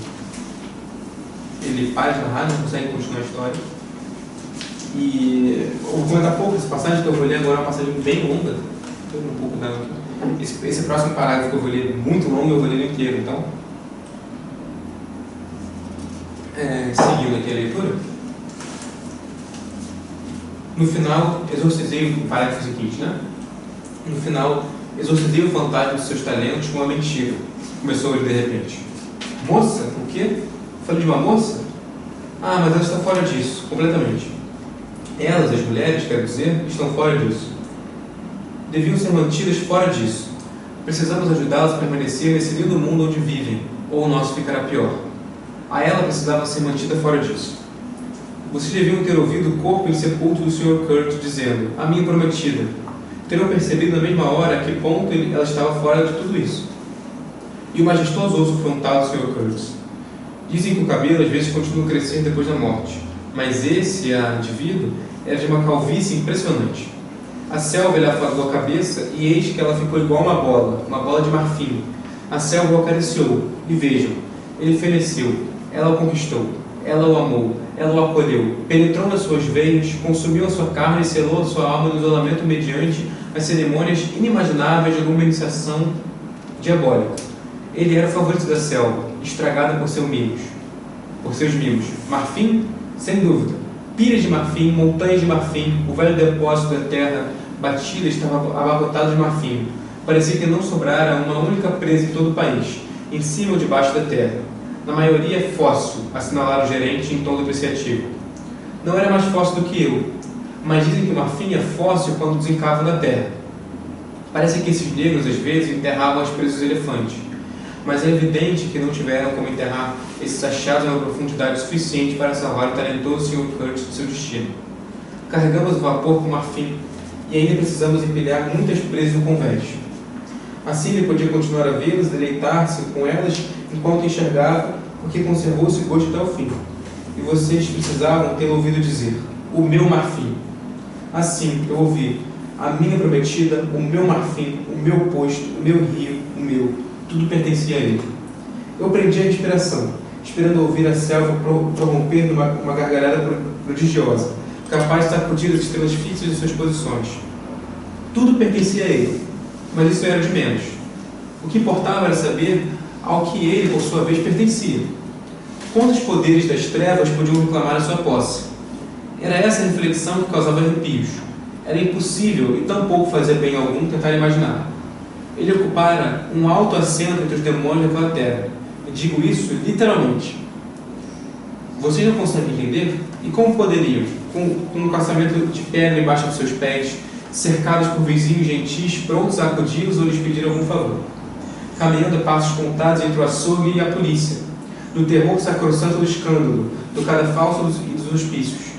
para de narrar, não consegue continuar a história. E eu vou comentar pouco essa passagem que eu vou ler agora, é uma passagem bem longa. Um pouco dela aqui. Esse próximo parágrafo que eu vou ler muito longo, eu vou ler ele inteiro, então. Seguindo aqui a leitura. No final, exorcizei o parágrafo seguinte, né? No final, exorcizei o fantasma dos seus talentos com uma mentira. Começou ele de repente. Moça? O quê? Falei de uma moça? Ah, mas ela está fora disso, completamente. Elas, as mulheres, quero dizer, estão fora disso. Deviam ser mantidas fora disso. Precisamos ajudá-las a permanecer nesse lindo mundo onde vivem, ou o nosso ficará pior. A ela precisava ser mantida fora disso. Vocês deviam ter ouvido o corpo insepulto do Sr. Kurt dizendo, a minha prometida. Teriam percebido na mesma hora a que ponto ela estava fora de tudo isso. E o majestoso osso frontal do Sr. Kurt. Dizem que o cabelo às vezes continua a crescer depois da morte, mas esse indivíduo era de uma calvície impressionante. A selva lhe afagou a cabeça e eis que ela ficou igual uma bola de marfim. A selva o acariciou, e vejam, ele feneceu, ela o conquistou, ela o amou, ela o acolheu, penetrou nas suas veias, consumiu a sua carne e selou a sua alma no isolamento mediante as cerimônias inimagináveis de alguma iniciação diabólica. Ele era o favorito da selva, estragada por seus mimos. Marfim? Sem dúvida. Pilhas de marfim, montanhas de marfim, o velho depósito da terra batida estava abarrotado de marfim. Parecia que não sobrara uma única presa em todo o país, em cima ou debaixo da terra. Na maioria é fóssil, assinalara o gerente em tom depreciativo. Não era mais fóssil do que eu, mas dizem que o marfim é fóssil quando desencavam da terra. Parece que esses negros às vezes enterravam as presas dos elefantes, mas é evidente que não tiveram como enterrar esses achados em uma profundidade suficiente para salvar o talentoso Sr. Kurt de seu destino. Carregamos o vapor com marfim e ainda precisamos empilhar muitas presas no convés. Assim ele podia continuar a vê-las, deleitar-se com elas enquanto enxergava, porque conservou esse gosto até o fim. E vocês precisavam ter ouvido dizer: o meu marfim. Assim eu ouvi: a minha prometida, o meu marfim, o meu posto, o meu rio, o meu, tudo pertencia a ele. Eu prendi a respiração, esperando ouvir a selva prorromper numa gargalhada prodigiosa, capaz de sacudir as estrelas fixas de suas posições. Tudo pertencia a ele, mas isso era de menos. O que importava era saber ao que ele, por sua vez, pertencia. Quantos poderes das trevas podiam reclamar a sua posse? Era essa a reflexão que causava arrepios. Era impossível, e tampouco fazia bem algum, tentar imaginar. Ele ocupara um alto assento entre os demônios daquela terra. E digo isso literalmente. Vocês não conseguem entender? E como poderiam, com um caçamento de pedra embaixo dos seus pés, cercados por vizinhos gentis, prontos a acudi-los ou lhes pedir algum favor? Caminhando a passos contados entre o açougue e a polícia, do terror sacrossanto do escândalo, do cadafalso e dos hospícios.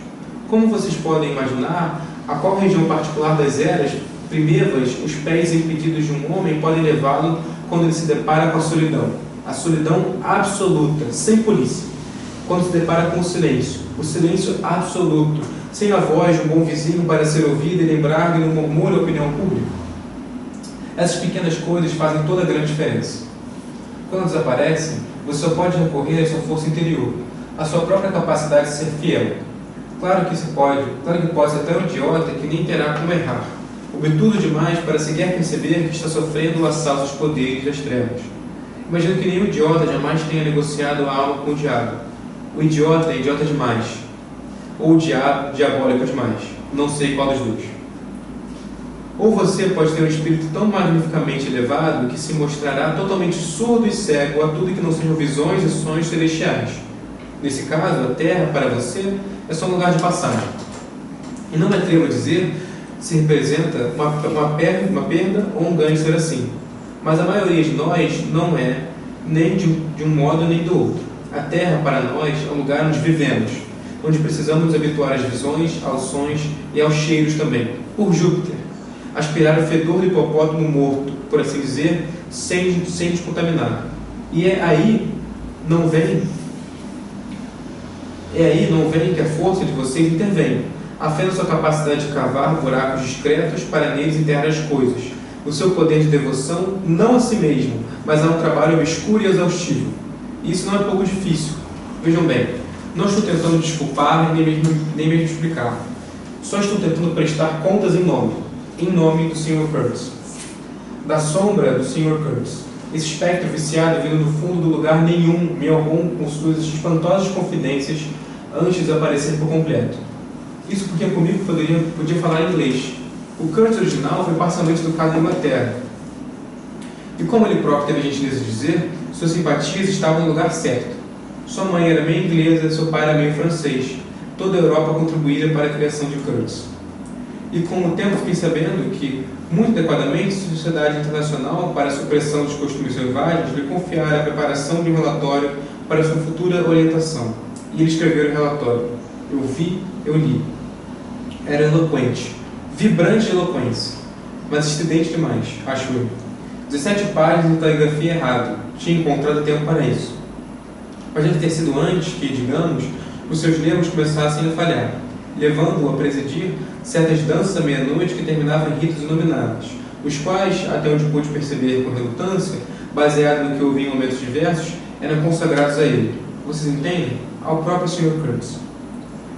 Como vocês podem imaginar, a qual região particular das eras primevas os pés impedidos de um homem podem levá-lo quando ele se depara com a solidão absoluta, sem polícia, quando se depara com o silêncio absoluto, sem a voz de um bom vizinho para ser ouvida e lembrar-lhe no murmúrio a opinião pública? Essas pequenas coisas fazem toda a grande diferença. Quando desaparecem, você só pode recorrer à sua força interior, à sua própria capacidade de ser fiel. Claro que pode ser até um idiota que nem terá como errar, obtudo demais para sequer perceber que está sofrendo o assalto aos poderes das trevas. Imagino que nenhum idiota jamais tenha negociado a alma com o diabo. O idiota é idiota demais, ou o diabo diabólico demais. Não sei qual dos dois. Ou você pode ter um espírito tão magnificamente elevado que se mostrará totalmente surdo e cego a tudo que não sejam visões e sonhos celestiais. Nesse caso, a Terra, para você, é só um lugar de passagem. E não me atrevo a dizer se representa uma perda ou um ganho ser assim. Mas a maioria de nós não é, nem de um modo nem do outro. A Terra, para nós, é um lugar onde vivemos, onde precisamos nos habituar às visões, aos sons e aos cheiros também. Por Júpiter, aspirar o fedor do hipopótamo morto, por assim dizer, sem nos contaminar. E aí não vem que a força de vocês intervém. A fé na sua capacidade de cavar buracos discretos para neles enterrar as coisas. O seu poder de devoção, não a si mesmo, mas a um trabalho obscuro e exaustivo. E isso não é pouco difícil. Vejam bem, não estou tentando desculpar nem mesmo explicar. Só estou tentando prestar contas em nome do Sr. Kurtz. Da sombra do Sr. Kurtz. Esse espectro viciado vindo do fundo do lugar nenhum, me algum, com suas espantosas confidências, antes de desaparecer por completo. Isso porque comigo podia falar inglês. O Kurtz original foi parcialmente educado na Inglaterra. E como ele próprio teve a gentileza de dizer, suas simpatias estavam no lugar certo. Sua mãe era meio inglesa, seu pai era meio francês. Toda a Europa contribuíra para a criação de Kurtz. E com o tempo fiquei sabendo que, muito adequadamente, a Sociedade Internacional para a Supressão dos Costumes Selvagens lhe confiara a preparação de um relatório para sua futura orientação. E ele escreveu o relatório. Eu vi, eu li. Era eloquente, vibrante de eloquência, mas estridente demais, acho eu. 17 páginas de caligrafia errado. Tinha encontrado tempo para isso. Mas deve ter sido antes que, digamos, os seus nervos começassem a falhar, levando-o a presidir certas danças à meia-noite que terminavam em ritos inomináveis, os quais, até onde pude perceber com relutância, baseado no que ouvi em momentos diversos, eram consagrados a ele. Vocês entendem? Ao próprio Sr. Kurtz.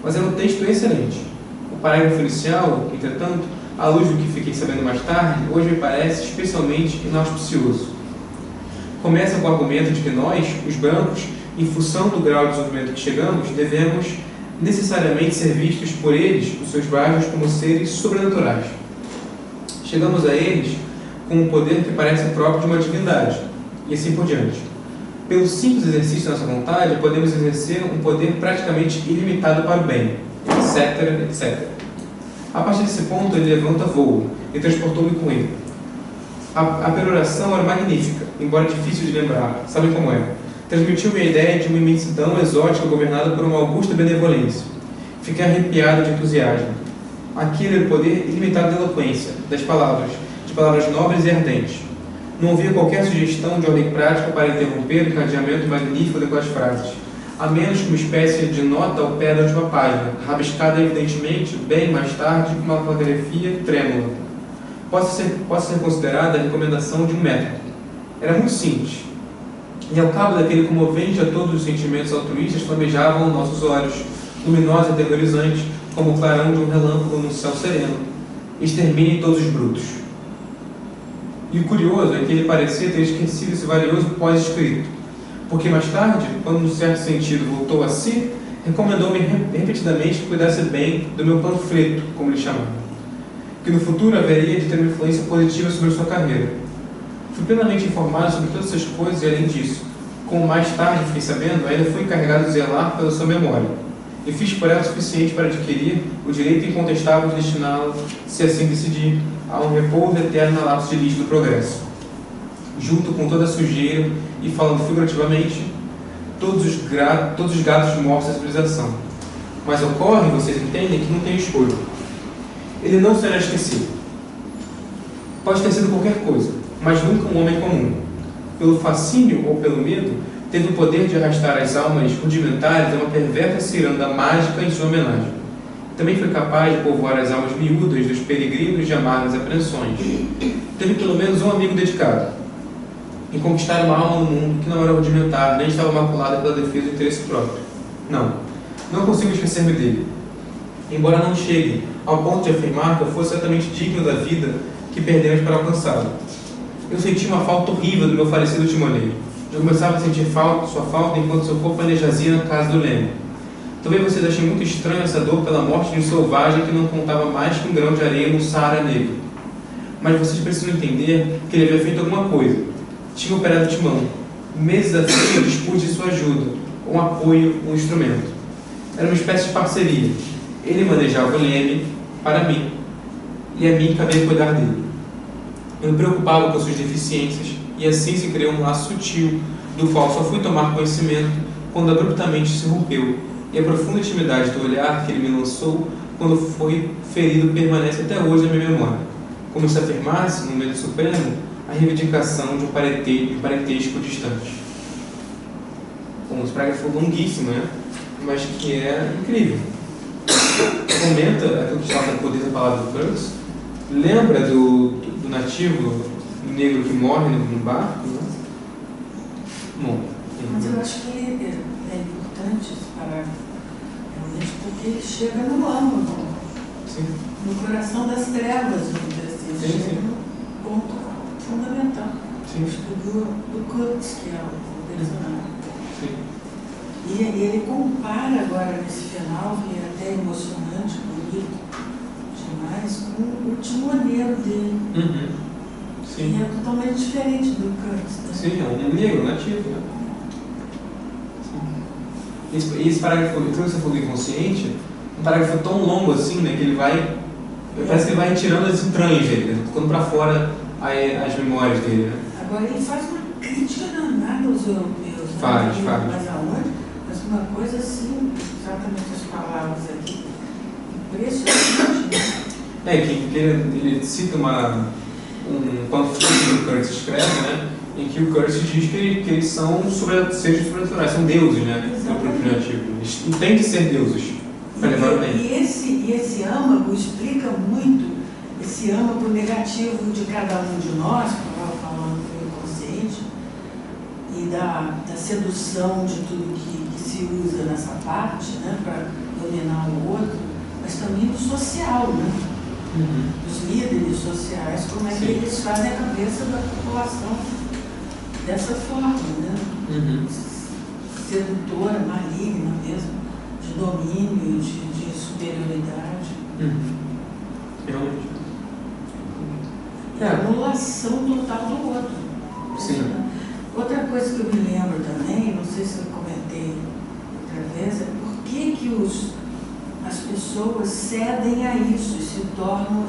Mas era um texto excelente. O parágrafo inicial, entretanto, à luz do que fiquei sabendo mais tarde, hoje me parece especialmente inauspicioso. Começa com o argumento de que nós, os brancos, em função do grau de desenvolvimento que chegamos, devemos necessariamente ser vistos por eles, os seus bairros, como seres sobrenaturais. Chegamos a eles com um poder que parece próprio de uma divindade, e assim por diante. Pelo simples exercício da nossa vontade, podemos exercer um poder praticamente ilimitado para o bem, etc, etc. A partir desse ponto, ele levanta voo e transportou-me com ele. A peroração era magnífica, embora difícil de lembrar. Sabem como é? Transmitiu-me a ideia de uma imensidão exótica governada por uma augusta benevolência. Fiquei arrepiado de entusiasmo. Aquele era o poder ilimitado da eloquência, de palavras nobres e ardentes. Não havia qualquer sugestão de ordem prática para interromper o encadeamento magnífico daquelas frases, a menos que uma espécie de nota ao pé da última página, rabiscada evidentemente, bem mais tarde, com uma caligrafia trêmula. Possa ser considerada a recomendação de um método. Era muito simples. E ao cabo daquele comovente a todos os sentimentos altruístas flamejavam nossos olhos, luminosos e aterrorizantes, como o clarão de um relâmpago no céu sereno. Exterminem todos os brutos. E o curioso é que ele parecia ter esquecido esse valioso pós-escrito, porque mais tarde, quando num certo sentido voltou a si, recomendou-me repetidamente que cuidasse bem do meu panfleto, como ele chamava, que no futuro haveria de ter uma influência positiva sobre a sua carreira. Fui plenamente informado sobre todas essas coisas e, além disso, como mais tarde fiquei sabendo, ainda fui encarregado de zelar pela sua memória, e fiz por ela o suficiente para adquirir o direito incontestável de destiná-la, se assim decidir, a um repouso eterno na lapso de lixo do progresso. Junto com toda a sujeira e, falando figurativamente, todos os gatos mortos da civilização. Mas ocorre, vocês entendem, que não tem escolha. Ele não será esquecido. Pode ter sido qualquer coisa, mas nunca um homem comum. Pelo fascínio ou pelo medo, teve o poder de arrastar as almas rudimentares a uma perversa ciranda mágica em sua homenagem. Também foi capaz de povoar as almas miúdas dos peregrinos de amargas apreensões. Teve pelo menos um amigo dedicado em conquistar uma alma no mundo que não era rudimentar, nem estava maculada pela defesa do interesse próprio. Não consigo esquecer-me dele. Embora não chegue ao ponto de afirmar que eu fosse certamente digno da vida que perdemos para alcançá-lo. Eu senti uma falta horrível do meu falecido timoneiro. Eu começava a sentir sua falta enquanto seu corpo ainda jazia na casa do leme. Talvez vocês achem muito estranho essa dor pela morte de um selvagem que não contava mais que um grão de areia no Saara Negro. Mas vocês precisam entender que ele havia feito alguma coisa. Tinha operado o timão. Meses a fio eu dispus de sua ajuda, um apoio, um instrumento. Era uma espécie de parceria. Ele manejava o leme para mim, e a mim cabia cuidar dele. Eu me preocupava com suas deficiências, e assim se criou um laço sutil, do qual só fui tomar conhecimento quando abruptamente se rompeu, e a profunda intimidade do olhar que ele me lançou quando foi ferido permanece até hoje na minha memória, como se afirmasse, no medo supremo, a reivindicação de um parentesco distante. Bom, esse parágrafo foi longuíssimo, né? Mas que é incrível. Comenta aquilo que fala do poder da palavra do Kurtz. Lembra do nativo negro que morre no barco? Né? Bom, mas eu acho que é importante esse parágrafo, realmente, porque ele chega no âmago, no coração das trevas, vamos dizer assim. Ele chega no ponto fundamental. Do Kurtz, que é o personagem. E ele compara agora nesse final, que é até emocionante, bonito demais, com o timoneiro dele. Sim. E é totalmente diferente do Kurtz. Né? Sim, é um negro nativo. Né? Esse parágrafo, que você falou do inconsciente, um parágrafo tão longo assim, né, que ele vai. Parece que ele vai retirando as entranhas dele, né, ficando para fora as memórias dele. Né? Agora ele faz uma crítica danada aos europeus. Né? Faz. Mas aonde? Mas uma coisa assim, exatamente as palavras aqui, impressionante. Que ele cita um panfleto que o Kurtz escreve, né, em que o Kurtz diz que eles são seres sobrenaturais, são deuses, né, no próprio nativo. Eles têm que ser deuses para levar o bem. E esse âmago explica muito esse âmago negativo de cada um de nós, falando do inconsciente, e da sedução de tudo que se usa nessa parte, né, para dominar o outro, mas também do social, né? Dos líderes sociais, como é que eles fazem a cabeça da população dessa forma, né? Sedutora, maligna mesmo, de domínio, de superioridade. Realmente. É a anulação total do outro. Sim. Outra coisa que eu me lembro também, não sei se eu comentei outra vez, é por que as pessoas cedem a isso,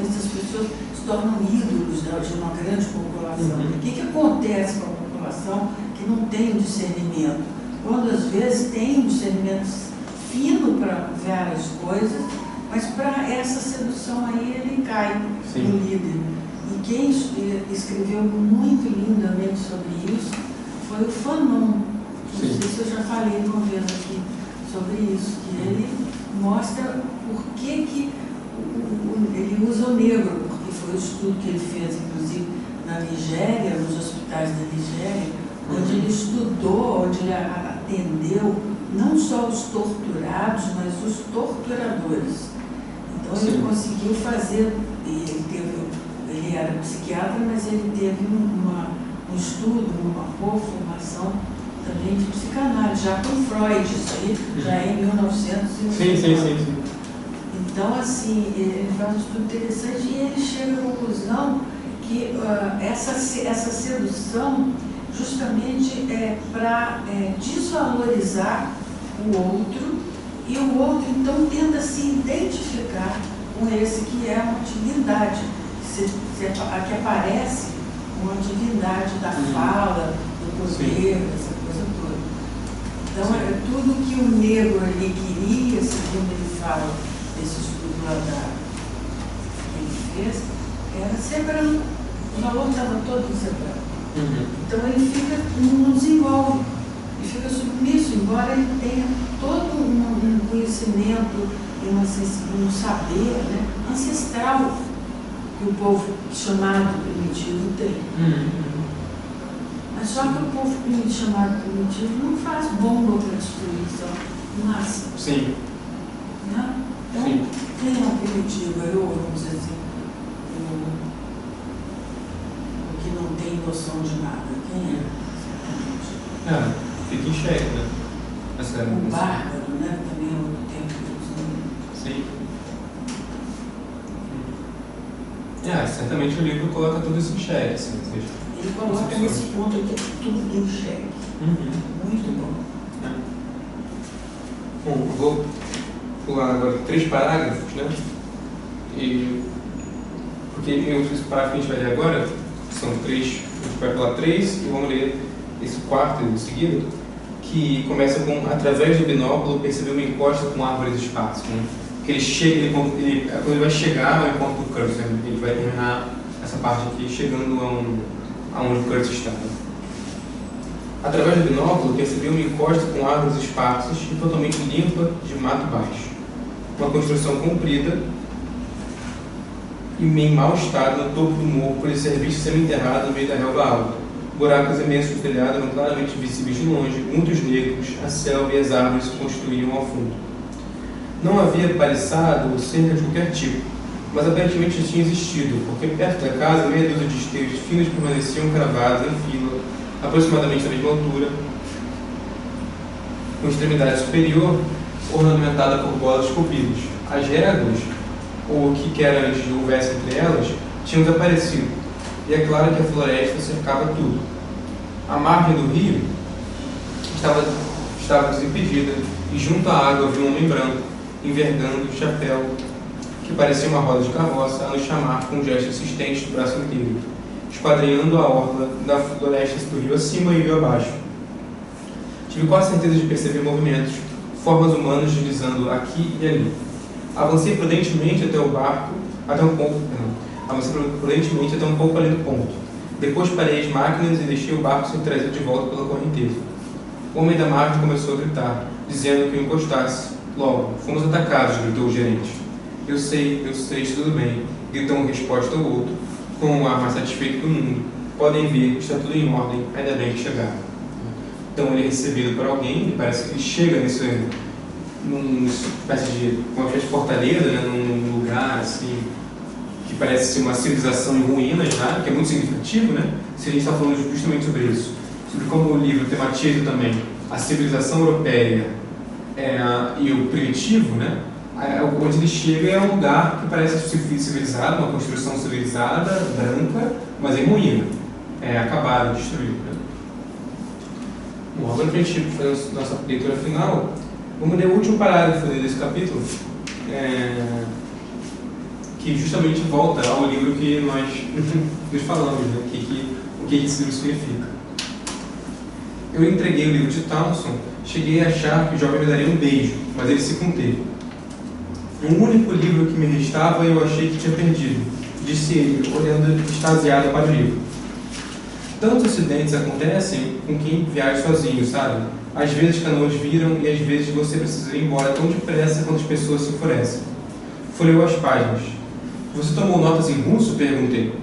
essas pessoas se tornam ídolos de uma grande população. O que acontece com a população que não tem um discernimento? Quando às vezes tem um discernimento fino para várias coisas, Mas para essa sedução aí ele cai Sim. no líder. E quem escreveu muito lindamente sobre isso foi o Fanon. Não Sim. sei se eu já falei uma vez aqui sobre isso, que ele mostra por que ele usa o negro, porque foi o estudo que ele fez, inclusive, na Nigéria, nos hospitais da Nigéria, onde ele estudou, onde ele atendeu não só os torturados, mas os torturadores. Então ele conseguiu fazer, ele era psiquiatra, mas ele teve um estudo, uma boa formação também de psicanálise, já com Freud, isso aí já é em 1950. Sim. Então, assim, ele faz um estudo interessante e ele chega à conclusão que essa sedução justamente é para desvalorizar o outro, e o outro então tenta se identificar com esse que é uma divindade, que aparece uma divindade da fala, do poder, essa coisa toda. Então, tudo que o negro ali queria, segundo ele fala, esse estudo lá que ele fez, era ser branco. O valor estava todo em ser branco. Então ele não desenvolve, ele fica submisso, embora ele tenha todo um conhecimento e um saber, né, ancestral que o povo chamado primitivo tem. Mas só que o povo chamado primitivo não faz bomba para destruição em massa. Sim. Né? Então, quem é o primitivo? Vamos dizer assim, o que não tem noção de nada. Quem é? Fica em xeque, né? O bárbaro, né? Também é outro tempo que Sim. Certamente o livro coloca tudo isso em xeque. Assim, ele coloca nesse ponto aqui tudo em xeque. Muito bom. Bom, eu vou pular agora 3 parágrafos, né? Porque esse parágrafo que a gente vai ler agora são 3, a gente vai pular 3 e vamos ler esse 4º em seguida, que começa com: através do binóculo percebeu uma encosta com árvores esparsas. Que ele chega, quando ele vai chegar ao encontro do Curtis, ele vai terminar essa parte aqui chegando aonde o Curtis estava. Através do binóculo percebeu uma encosta com árvores esparsas e totalmente limpa de mato baixo. Uma construção comprida e em mau estado no topo do morro, por ser visto semi-enterrado no meio da relva alta. Buracos imensos no telhado eram claramente visíveis de longe, muitos negros, a selva e as árvores se construíam ao fundo. Não havia paliçada ou cerca de qualquer tipo, mas aparentemente tinha existido, porque perto da casa meia dúzia de esteios finos permaneciam cravados em fila, aproximadamente da mesma altura, com extremidade superior ornamentada por bolas esculpidas. As réguas, ou o que quer antes houvesse entre elas, tinham desaparecido, e é claro que a floresta cercava tudo. A margem do rio estava desimpedida, e junto à água havia um homem branco, envergando o chapéu, que parecia uma roda de carroça, a nos chamar com um gesto insistente do braço inteiro, esquadrinhando a orla da floresta do rio acima e rio abaixo. Tive quase certeza de perceber movimentos, formas humanas deslizando aqui e ali. Avancei prudentemente até um pouco além do ponto. Depois parei as máquinas e deixei o barco ser trazido de volta pela correnteza. O homem da máquina começou a gritar, dizendo que eu encostasse. Logo, fomos atacados, gritou o gerente. Eu sei, tudo bem, gritou uma resposta ao outro, com o ar mais satisfeito do mundo. Podem ver, está tudo em ordem, ainda bem que chegaram. Então ele é recebido por alguém, e parece que ele chega uma espécie de fortaleza, né, num lugar assim, que parece ser uma civilização em ruínas já, que é muito significativo, né? Se a gente está falando justamente sobre isso, sobre como o livro tematiza também a civilização europeia e o primitivo, né? Onde ele chega é um lugar que parece civilizado, uma construção civilizada, branca, mas em ruína, acabada, destruída. Né? Bom, agora para a gente fazer a nossa leitura final, vamos ler o último parágrafo desse capítulo, que justamente volta ao livro que nós nos falamos, né? O que esse livro significa. Eu entreguei o livro de Townsend, cheguei a achar que o jovem me daria um beijo, mas ele se conteve. Um único livro que me restava eu achei que tinha perdido, disse ele, olhando extasiado para o livro. Tantos acidentes acontecem com quem viaja sozinho, sabe? Às vezes canoas viram e às vezes você precisa ir embora tão depressa quanto as pessoas se enfurecem. Folheou as páginas. Você tomou notas em russo? Perguntei.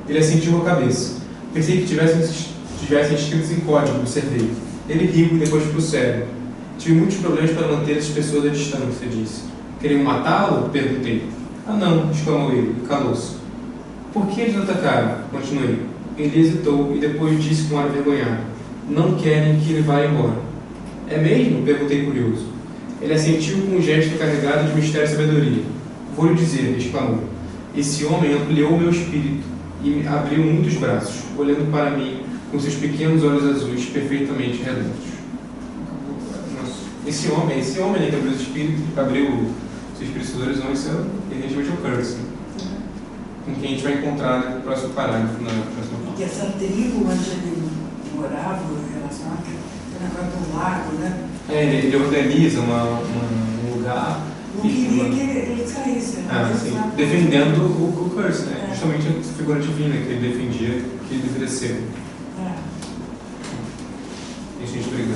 Ele assentiu a cabeça. Pensei que tivessem escritos em código, observei. Ele riu e depois ficou sério. Tive muitos problemas para manter essas pessoas à distância, disse. Queriam matá-lo? Perguntei. Ah não, exclamou ele, e calou-se. Por que eles atacaram? Continuei. Ele hesitou e depois disse com ar envergonhado. Não querem que ele vá embora. É mesmo? Perguntei curioso. Ele assentiu com um gesto carregado de mistério e sabedoria. Vou lhe dizer, exclamou. Esse homem ampliou meu espírito e me abriu muitos braços, olhando para mim com seus pequenos olhos azuis perfeitamente redondos. Esse homem que abriu o espírito, que abriu seus espíritos do horizonte, é evidentemente o Curse, com quem a gente vai encontrar no próximo parágrafo, na próxima fala. Porque essa tribo onde ele morava, em relação àquele negócio do lago, né? Ele organiza um lugar. Não queria que ele saísse, né? Sim. Defendendo o Curse, né? Justamente a figura divina que ele defendia, que ele deveria ser. Isso a gente briga.